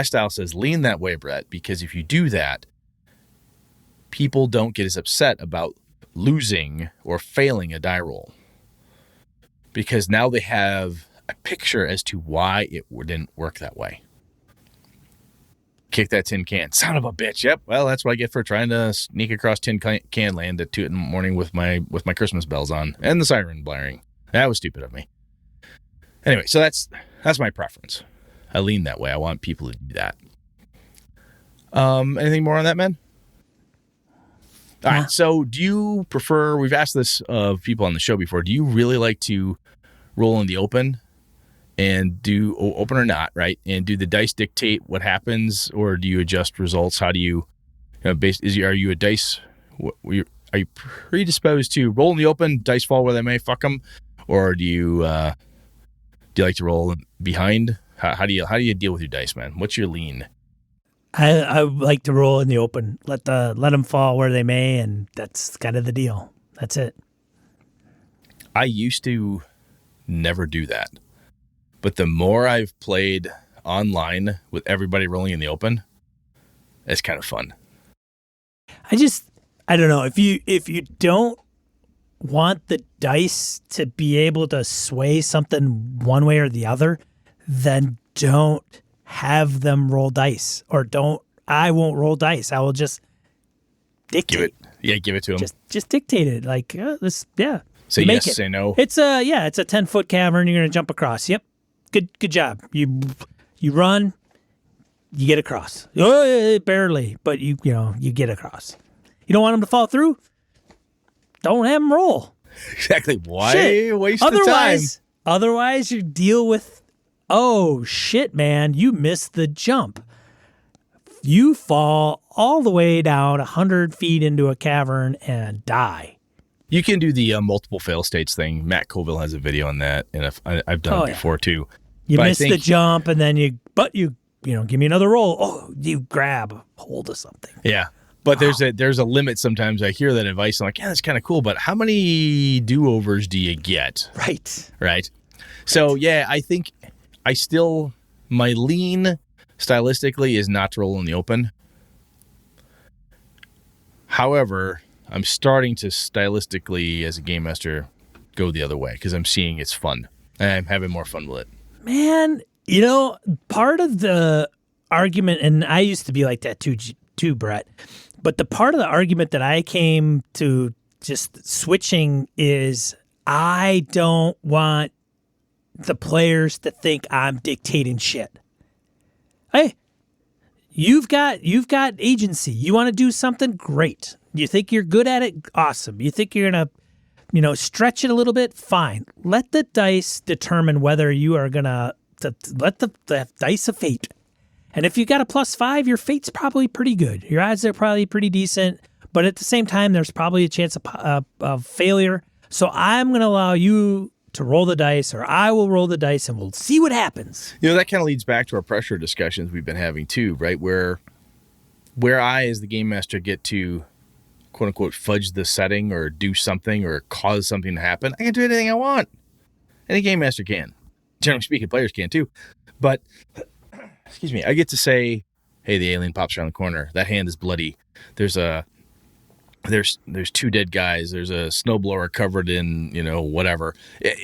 style says lean that way, Brett, because if you do that, people don't get as upset about losing or failing a die roll. Because now they have a picture as to why it didn't work that way. Kick that tin can. Son of a bitch. Yep. Well, that's what I get for trying to sneak across tin can land at 2 a.m. with my Christmas bells on and the siren blaring. That was stupid of me. Anyway, so that's my preference. I lean that way. I want people to do that. Anything more on that, man? All right. So do you prefer, we've asked this of people on the show before, do you really like to roll in the open and do open or not, right? And do the dice dictate what happens, or do you adjust results? How do you, are you a dice, are you predisposed to roll in the open, dice fall where they may, fuck them? Or do you like to roll behind? How do you deal with your dice, man? What's your lean? I like to roll in the open, let them fall where they may, and that's kind of the deal. That's it. I used to never do that, but the more I've played online with everybody rolling in the open, it's kind of fun. I don't know, if you don't want the dice to be able to sway something one way or the other, then don't have them roll dice, or I won't roll dice. I will just dictate. Give it to them. Just dictate it. Like this, yeah. Say yes, say no. It's a 10-foot cavern. You're going to jump across. Yep. Good job. You run, you get across. Barely, but you get across. You don't want them to fall through? Don't have them roll. Exactly. Why waste the time? Otherwise, you deal with, oh, shit, man, you missed the jump. You fall all the way down 100 feet into a cavern and die. You can do the multiple fail states thing. Matt Colville has a video on that, and I've done it before too. You miss the jump, and then you give me another roll. Oh, you grab hold of something. Yeah. But there's a limit sometimes. I hear that advice. I'm like, yeah, that's kind of cool. But how many do-overs do you get? Right. So, yeah, I think my lean stylistically is not to roll in the open. However, I'm starting to stylistically, as a game master, go the other way because I'm seeing it's fun. I'm having more fun with it. Man, part of the argument, and I used to be like that too, Brett, but the part of the argument that I came to just switching is I don't want the players to think I'm dictating shit. Hey, you've got agency. You want to do something? Great. You think you're good at it? Awesome. You think you're going to, stretch it a little bit? Fine. Let the dice determine whether you are going to let the dice of fate. And if you got a +5, your fate's probably pretty good. Your odds are probably pretty decent. But at the same time, there's probably a chance of failure. So I'm going to allow you to roll the dice, or I will roll the dice, and we'll see what happens. That kind of leads back to our pressure discussions we've been having too, right? Where I, as the game master, get to quote unquote fudge the setting or do something or cause something to happen. I can do anything I want. Any game master can. Generally speaking, players can too. But excuse me, I get to say, hey, the alien pops around the corner. That hand is bloody. There's two dead guys. There's a snowblower covered in, whatever.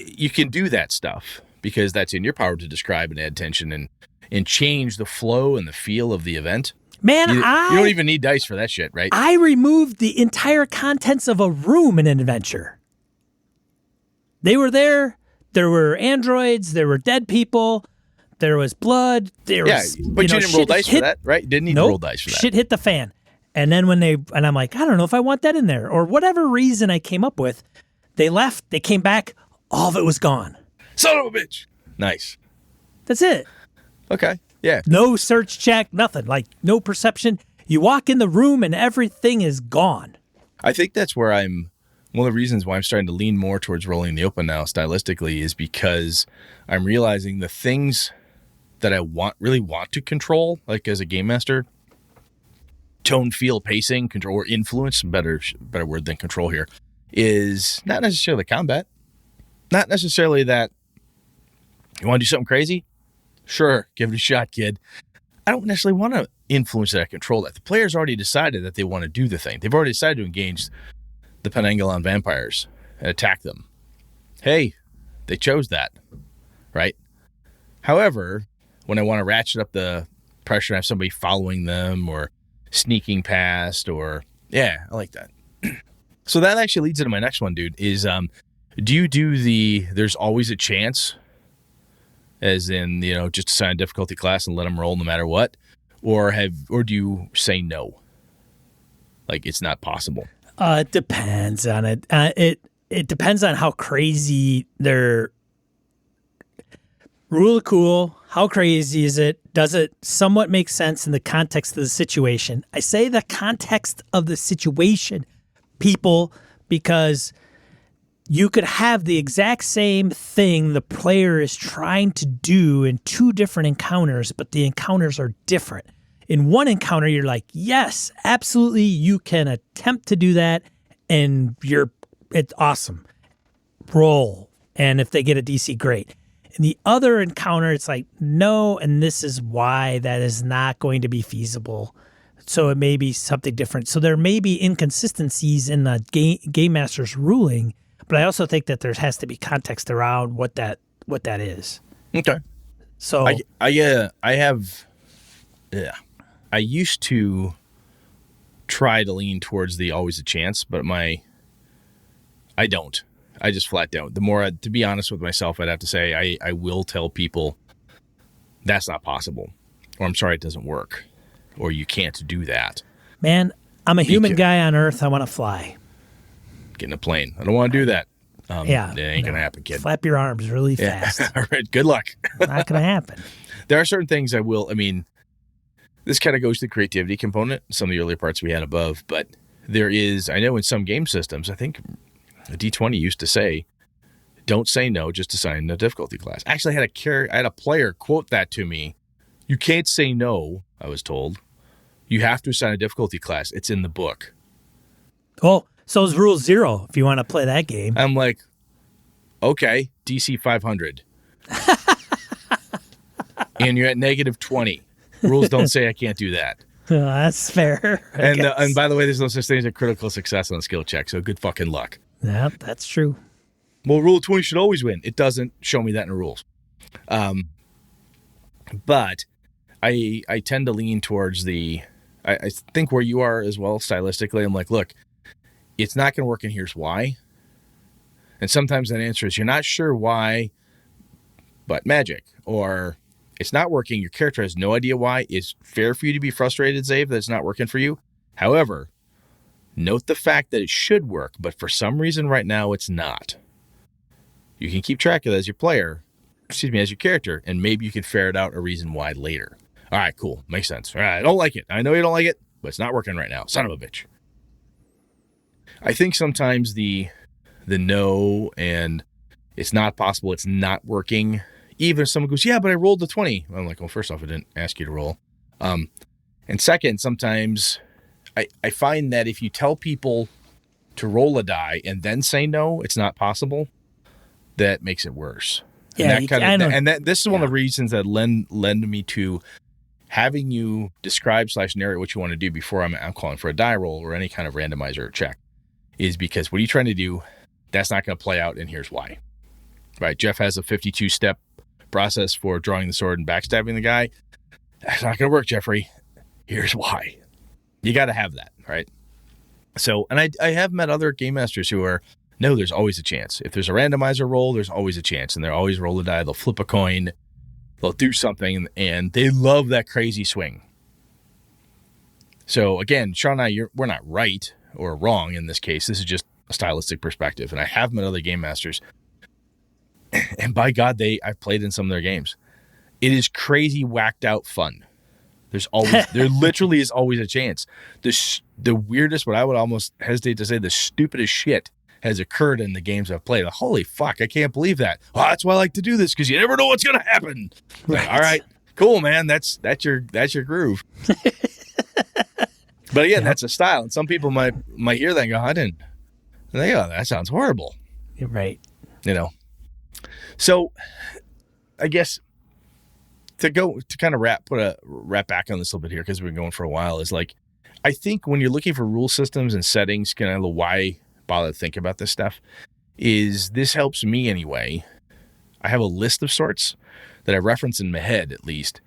You can do that stuff because that's in your power to describe and add tension and change the flow and the feel of the event. Man, you don't even need dice for that shit, right? I removed the entire contents of a room in an adventure. They were there. There were androids. There were dead people. There was blood. But you didn't roll dice for that, right? You didn't need to roll dice for that. Shit hit the fan. And then I'm like, I don't know if I want that in there, or whatever reason I came up with, they left, they came back, all of it was gone. Son of a bitch. Nice. That's it. Okay. Yeah. No search check, nothing. Like, no perception. You walk in the room and everything is gone. I think that's where one of the reasons why I'm starting to lean more towards rolling the open now stylistically is because I'm realizing the things that I really want to control, like as a game master, tone, feel, pacing, control, or influence, better word than control here, is not necessarily combat. Not necessarily that you want to do something crazy? Sure, give it a shot, kid. I don't necessarily want to influence that, control that. The player's already decided that they want to do the thing. They've already decided to engage the Penanggalan vampires and attack them. Hey, they chose that, right? However, when I want to ratchet up the pressure and have somebody following them or sneaking past, or I like that. So that actually leads into my next one, dude, is do you do there's always a chance as in, just assign a difficulty class and let them roll no matter what? Or do you say no? Like it's not possible? It depends on it. It depends on how crazy their rule of cool. How crazy is it? Does it somewhat make sense in the context of the situation? I say the context of the situation, people, because you could have the exact same thing the player is trying to do in two different encounters, but the encounters are different. In one encounter, you're like, yes, absolutely, you can attempt to do that, and it's awesome. Roll. And if they get a DC, great. In the other encounter, it's like, no, and this is why that is not going to be feasible. So it may be something different. So there may be inconsistencies in the game master's ruling, but I also think that there has to be context around what that is. Okay. So I used to try to lean towards the always a chance, but I don't. I just flat don't. To be honest with myself, I'd have to say I will tell people that's not possible, or I'm sorry, it doesn't work, or you can't do that. Man, I'm a human guy on Earth. I want to fly. Get in a plane. I don't want to do that. It ain't going to happen, kid. Flap your arms really fast. All right, good luck. Not going to happen. There are certain things this kind of goes to the creativity component, some of the earlier parts we had above, but I know in some game systems, I think D20 used to say, don't say no, just assign a difficulty class. Actually, I had a player quote that to me. You can't say no, I was told. You have to assign a difficulty class. It's in the book. Oh, so it's rule 0 if you want to play that game. I'm like, okay, DC 500. And you're at -20. Rules don't say I can't do that. That's fair. And by the way, there's no such thing as a critical success on a skill check, so good fucking luck. Yep, that's true. Well, rule 20 should always win. It doesn't show me that in the rules. But I tend to lean towards I think where you are as well, stylistically. I'm like, look, it's not going to work, and here's why. And sometimes that answer is you're not sure why, but magic. Or it's not working, your character has no idea why. It's fair for you to be frustrated, Zave, that it's not working for you. However, note the fact that it should work, but for some reason right now it's not. You can keep track of that as your character, and maybe you can ferret out a reason why later. All right, cool. Makes sense. All right, I don't like it. I know you don't like it, but it's not working right now. Son of a bitch. I think sometimes the no and it's not possible, it's not working. Even if someone goes, yeah, but I rolled the 20. I'm like, well, first off, I didn't ask you to roll. And second, sometimes I find that if you tell people to roll a die and then say no, it's not possible, that makes it worse. Yeah, this is one of the reasons that lend me to having you describe / narrate what you want to do before I'm calling for a die roll or any kind of randomizer or check, is because what are you trying to do? That's not going to play out, and here's why. Right? Jeff has a 52-step process for drawing the sword and backstabbing the guy. That's not going to work, Jeffrey. Here's why. You got to have that, right? So, and I have met other game masters who are, no, there's always a chance. If there's a randomizer roll, there's always a chance. And they'll always roll a die. They'll flip a coin. They'll do something. And they love that crazy swing. So, again, Sean and I, we're not right or wrong in this case. This is just a stylistic perspective. And I have met other game masters. And by God, I've played in some of their games. It is crazy, whacked out fun. There literally is always a chance. The weirdest, what I would almost hesitate to say, the stupidest shit has occurred in the games I've played. Like, holy fuck, I can't believe that. Well, that's why I like to do this, because you never know what's going to happen. Right. Like, all right, cool, man. That's your groove. But again, that's a style, and some people might hear that and go, I didn't. And they go, that sounds horrible. You're right. So, I guess to kind of wrap back on this a little bit here, because we've been going for a while, is like, I think when you're looking for rule systems and settings, kind of why bother to think about this stuff, is this helps me anyway. I have a list of sorts that I reference in my head, at least,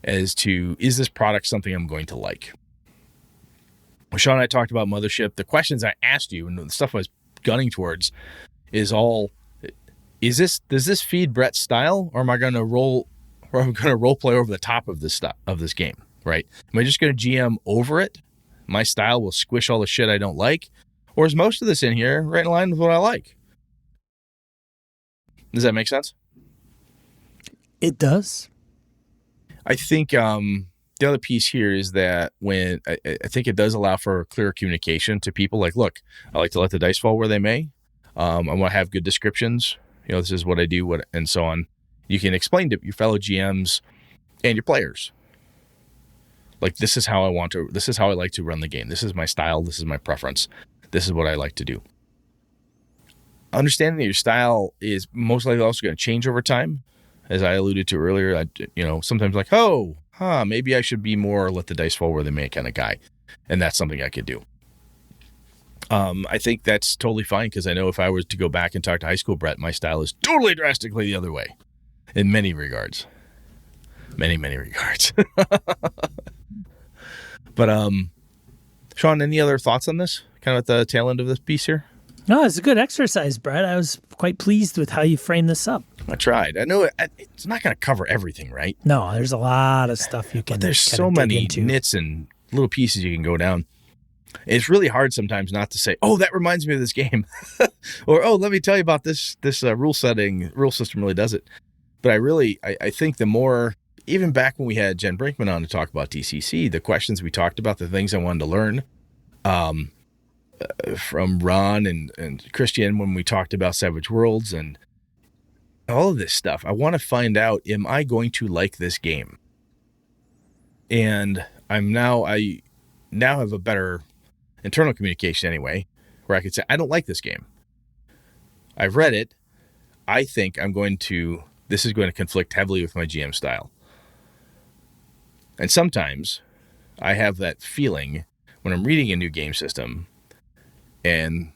as to, is this product something I'm going to like? When Sean and I talked about Mothership, the questions I asked you and the stuff I was gunning towards is all, does this feed Brett's style, or am I going to role play over the top of this game, right? Am I just going to GM over it? My style will squish all the shit I don't like, or is most of this in here right in line with what I like? Does that make sense? It does. I think the other piece here is that when I think it does allow for clearer communication to people. Like, look, I like to let the dice fall where they may. I want to have good descriptions. This is what I do, and so on. You can explain to your fellow GMs and your players, like, this is how I like to run the game. This is my style. This is my preference. This is what I like to do. Understanding that your style is most likely also going to change over time. As I alluded to earlier, sometimes like, maybe I should be more let the dice fall where they may kind of guy. And that's something I could do. I think that's totally fine, because I know if I was to go back and talk to high school Brett, my style is totally drastically the other way in many regards. Many, many regards. But, Sean, any other thoughts on this? Kind of at the tail end of this piece here? No, it's a good exercise, Brett. I was quite pleased with how you framed this up. I tried. I know it's not going to cover everything, right? No, there's a lot of stuff you can. But there's so many nits and little pieces you can go down. It's really hard sometimes not to say, "Oh, that reminds me of this game," or "Oh, let me tell you about this rule system really does it." But I think the more, even back when we had Jen Brinkman on to talk about DCC, the questions we talked about, the things I wanted to learn, from Ron and Christian when we talked about Savage Worlds and all of this stuff. I want to find out, am I going to like this game? And I now have a better internal communication anyway, where I could say, I don't like this game. I've read it. I think this is going to conflict heavily with my GM style. And sometimes I have that feeling when I'm reading a new game system, and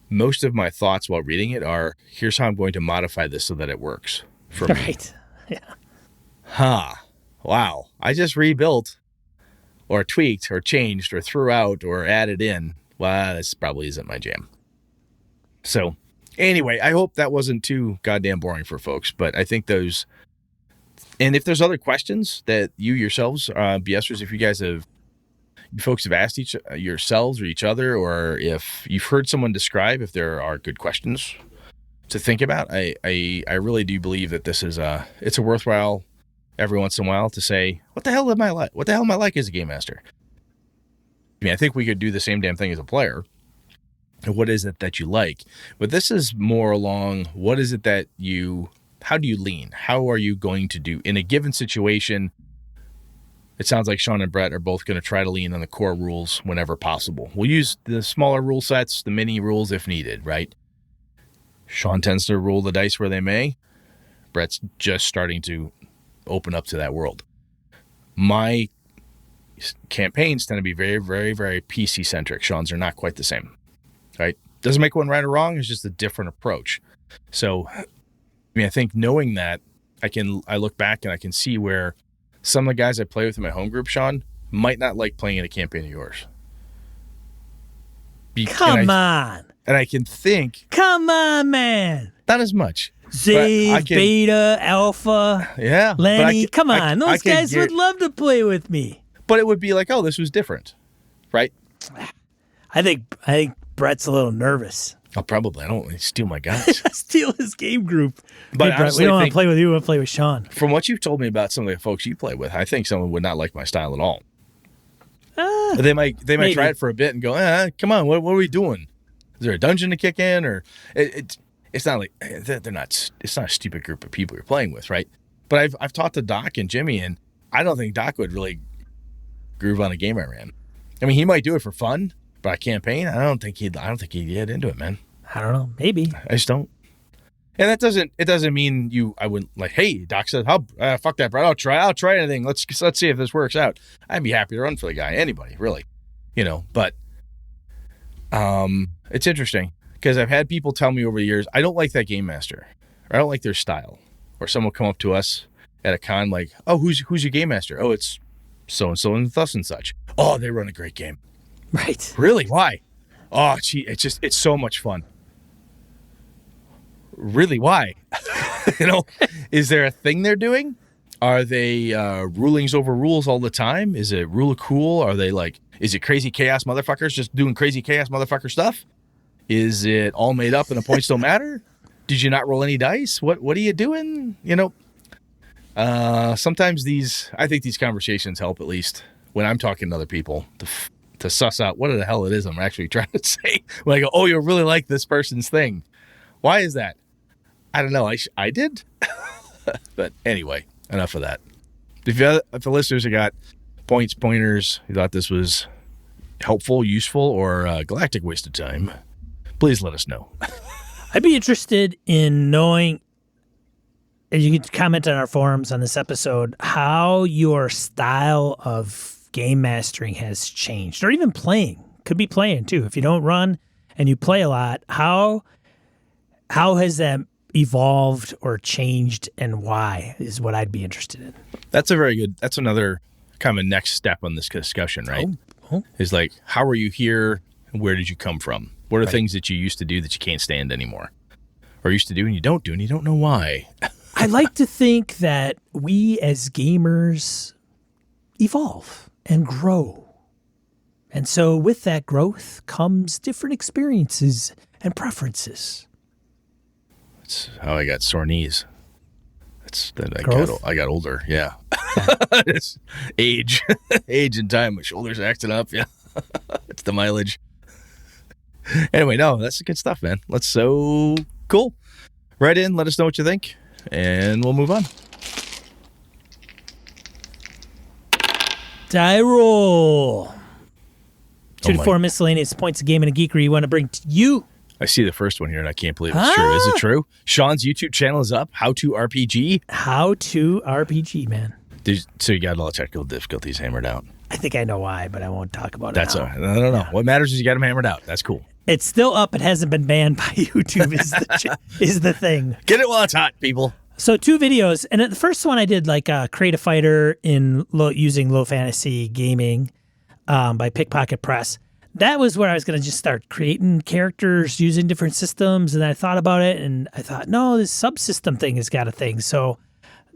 most of my thoughts while reading it are, here's how I'm going to modify this so that it works for me. Right. Yeah. Wow. I just rebuilt or tweaked or changed or threw out or added in. Well, this probably isn't my jam. So anyway, I hope that wasn't too goddamn boring for folks, but I think those, and if there's other questions that you yourselves, BSers, if you folks have asked yourselves or each other, or if you've heard someone describe, if there are good questions to think about, I really do believe that this is it's a worthwhile every once in a while to say, what the hell am I like? What the hell am I like as a game master? I mean, I think we could do the same damn thing as a player. What is it that you like? But this is more along, what is it that how do you lean? How are you going to do in a given situation? It sounds like Sean and Brett are both going to try to lean on the core rules whenever possible. We'll use the smaller rule sets, the mini rules if needed, right? Sean tends to roll the dice where they may. Brett's just starting to open up to that world. My campaigns tend to be very, very, very PC-centric. Sean's are not quite the same, right? Doesn't make one right or wrong. It's just a different approach. So, I think knowing that, I look back and I can see where some of the guys I play with in my home group, Sean, might not like playing in a campaign of yours. Come on. And I can think. Come on, man. Not as much. Z, Beta, Alpha. Yeah. Lenny. Come on. Those guys would love to play with me. But it would be like, oh, this was different. Right? I think Brett's a little nervous. Oh, probably. I don't want to steal my guys. Steal his game group. But hey, Brett, we don't want to play with you. We want to play with Sean. From what you've told me about some of the folks you play with, I think someone would not like my style at all. They might try it for a bit and go, come on, what are we doing? Is there a dungeon to kick in? Or it's not like they're not. It's not a stupid group of people you're playing with, right? But I've talked to Doc and Jimmy, and I don't think Doc would really groove on a game I ran. I mean, he might do it for fun, but a campaign, I don't think he'd get into it, man. I don't know. Maybe. I just don't. And it doesn't mean I wouldn't like, hey, Doc said, fuck that, bro. I'll try anything. Let's see if this works out. I'd be happy to run for the guy. Anybody, really. But it's interesting because I've had people tell me over the years, I don't like that game master. Or I don't like their style. Or someone will come up to us at a con like, oh, who's your game master? Oh, it's so-and-so and thus and such. Oh, they run a great game. Right. Really? Why? Oh, gee, it's so much fun. really, why? Is there a thing they're doing? Are they rulings over rules all the time? Is it rule of cool? Are they like, is it crazy chaos motherfuckers just doing crazy chaos motherfucker stuff? Is it all made up and the points don't matter? Did you not roll any dice? What are you doing? Sometimes I think these conversations help, at least when I'm talking to other people, to suss out what the hell it is I'm actually trying to say. When I go, oh, you really like this person's thing. Why is that? I don't know. I did. But anyway, enough of that. If the listeners have got pointers, you thought this was helpful, useful, or a galactic waste of time, please let us know. I'd be interested in knowing, and you can comment on our forums on this episode, how your style of game mastering has changed, or even playing. Could be playing too. If you don't run and you play a lot, how has that evolved or changed, and why is what I'd be interested in. That's another kind of next step on this discussion, right? Is like, how are you here? Where did you come from? What are things that you used to do that you can't stand anymore? Or used to do and you don't do and you don't know why? I like to think that we as gamers evolve and grow. And so with that growth comes different experiences and preferences. That's how I got sore knees. I got older. Yeah. It's age and time. My shoulders acting up. Yeah. It's the mileage. Anyway, no, that's good stuff, man. So cool. Write in, let us know what you think, and we'll move on. Die roll. 2 to 4 miscellaneous points of gaming and geekery you want to bring to you. I see the first one here, and I can't believe it's true. Is it true? Sean's YouTube channel is up. How to RPG. How to RPG, man. So you got all the technical difficulties hammered out. I think I know why, but I won't talk about it. That's all right. I don't know. Yeah. What matters is you got them hammered out. That's cool. It's still up. It hasn't been banned by YouTube. Is the thing. Get it while it's hot, people. So 2 videos, and the first one I did like Create a Fighter using Low Fantasy Gaming by Pickpocket Press. That was where I was going to just start creating characters using different systems, and I thought about it, and I thought, no, this subsystem thing has got a thing. So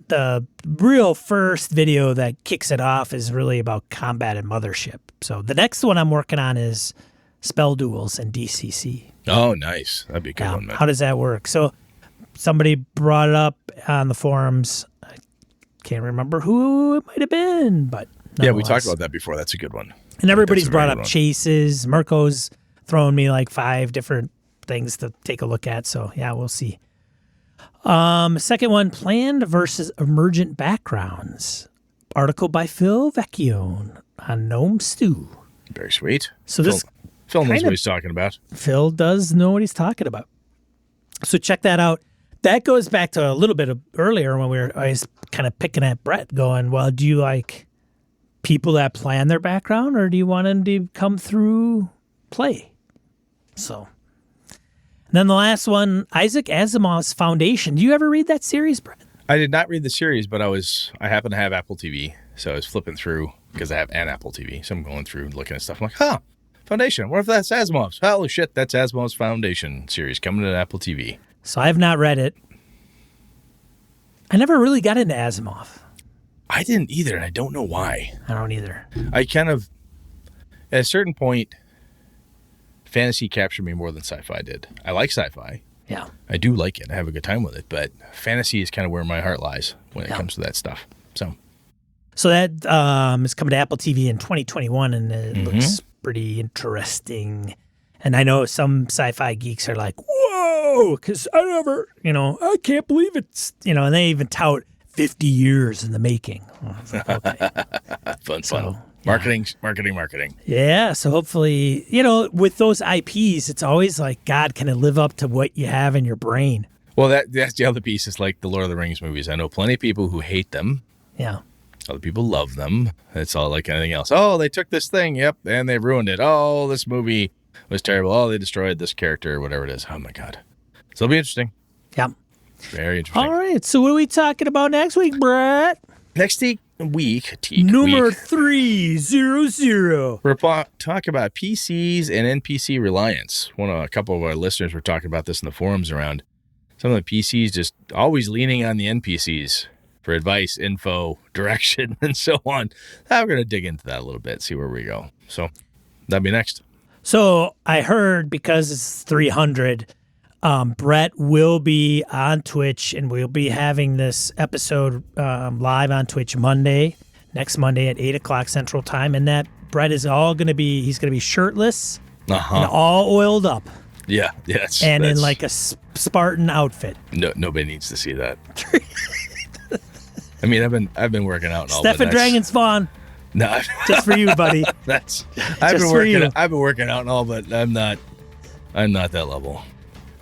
the real first video that kicks it off is really about combat and Mothership. So the next one I'm working on is Spell Duels and DCC. Oh, nice. That'd be a good one, man. How does that work? So somebody brought it up on the forums. I can't remember who it might have been, but yeah, we talked about that before. That's a good one. And everybody's brought up chases. Mirko's thrown me like 5 different things to take a look at. So yeah, we'll see. Second one, planned versus emergent backgrounds. Article by Phil Vecchione on Gnome Stew. Very sweet. So Phil knows what he's talking about. Phil does know what he's talking about. So check that out. That goes back to a little bit earlier when I was kind of picking at Brett going, well, do you like people that plan their background, or do you want them to come through play? So, and then the last one, Isaac Asimov's Foundation. Do you ever read that series, Brett? I did not read the series, but I happen to have Apple TV, so I was flipping through because I have an Apple TV. So I'm going through looking at stuff. I'm like, Foundation. What if that's Asimov's? Holy shit, that's Asimov's Foundation series coming to Apple TV. So I have not read it. I never really got into Asimov. I didn't either, and I don't know why. I don't either. I kind of, at a certain point, fantasy captured me more than sci-fi did. I like sci-fi. Yeah. I do like it. I have a good time with it, but fantasy is kind of where my heart lies when it comes to that stuff. So that is coming to Apple TV in 2021, and it looks pretty interesting. And I know some sci-fi geeks are like, whoa, because I can't believe it's, and they even tout 50 years in the making. Okay. Fun. Marketing. Yeah. So hopefully, with those IPs, it's always like, God, can it live up to what you have in your brain? Well, that's the other piece. It's like the Lord of the Rings movies. I know plenty of people who hate them. Yeah. Other people love them. It's all like anything else. Oh, they took this thing. Yep. And they ruined it. Oh, this movie was terrible. Oh, they destroyed this character or whatever it is. Oh, my God. So it'll be interesting. Yeah. Very interesting. All right. So what are we talking about next week, Brett? Next week, Number 300. We're talking about PCs and NPC reliance. A couple of our listeners were talking about this in the forums around Some of the PCs just always leaning on the NPCs for advice, info, direction, and so on. We're going to dig into that a little bit, see where we go. So that'd be next. So I heard, because it's 300, Brett will be on Twitch, and we'll be having this episode live on Twitch next Monday at 8 o'clock Central Time. And that Brett is he's going to be shirtless and all oiled up. Yeah, yes. And in like a Spartan outfit. No, nobody needs to see that. I mean, I've been working out and all. Stefan Dragon Spawn. No, just for you, buddy. I've been working out and all, but I'm not that level.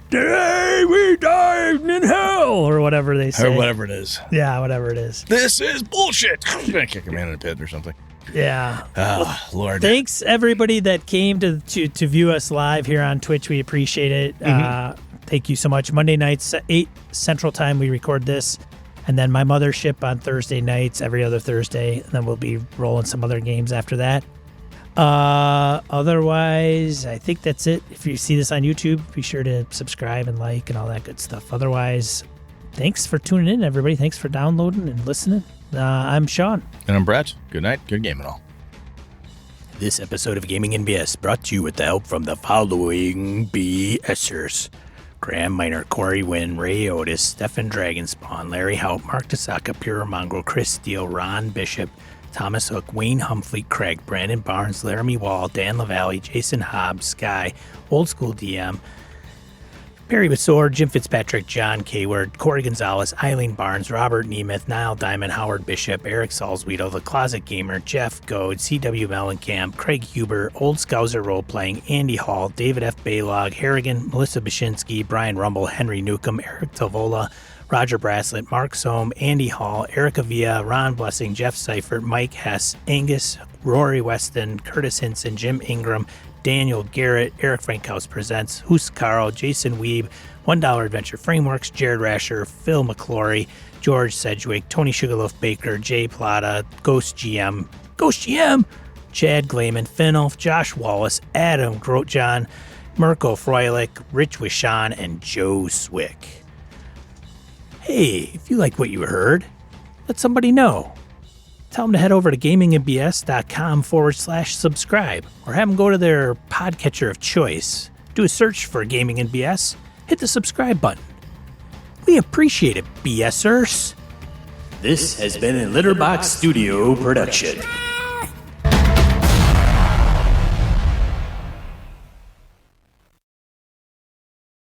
Today we died in hell, or whatever they say. Or whatever it is. Yeah, whatever it is. This is bullshit. I'm gonna kick a man in the pit or something. Yeah. Oh, Lord. Thanks everybody that came to view us live here on Twitch. We appreciate it. Mm-hmm. Thank you so much. Monday nights, 8 Central Time, we record this. And then my mothership on Thursday nights, every other Thursday. And then we'll be rolling some other games after that. Otherwise, I think that's it. If you see this on YouTube, be sure to subscribe and like and all that good stuff. Otherwise, thanks for tuning in, everybody. Thanks for downloading and listening. I'm Sean. And I'm Brett. Good night. Good game and all. This episode of Gaming NBS brought to you with the help from the following BSers. Graham Miner, Corey Wynn, Ray Otis, Stefan Dragonspawn, Larry Haupt, Mark Tasaka, Pure Mongrel, Chris Steele, Ron Bishop, Thomas Hook, Wayne Humphrey, Craig, Brandon Barnes, Laramie Wall, Dan LaValle, Jason Hobbs, Sky, Old School DM, Perry Besor, Jim Fitzpatrick, John Kayward, Corey Gonzalez, Eileen Barnes, Robert Nemeth, Niall Diamond, Howard Bishop, Eric Salzweedle, The Closet Gamer, Jeff Goad, C.W. Mellencamp, Craig Huber, Old Scouser Roleplaying, Andy Hall, David F. Baylog, Harrigan, Melissa Bashinsky, Brian Rumble, Henry Newcomb, Eric Tavola, Roger Braslett, Mark Sohm, Andy Hall, Erica Villa, Ron Blessing, Jeff Seifert, Mike Hess, Angus, Rory Weston, Curtis Hinson, Jim Ingram, Daniel Garrett, Eric Frankhouse Presents, Huscaro, Jason Weeb, $1 Adventure Frameworks, Jared Rasher, Phil McClory, George Sedgwick, Tony Sugarloaf Baker, Jay Plata, Ghost GM, Chad Glayman, Finnulf, Josh Wallace, Adam Grotjohn, Mirko Froelich, Rich Wishan, and Joe Swick. Hey, if you like what you heard, let somebody know. Tell them to head over to gamingnbs.com/subscribe, or have them go to their podcatcher of choice. Do a search for Gaming and BS, hit the subscribe button. We appreciate it, BSers. This has been a Litterbox Studio production.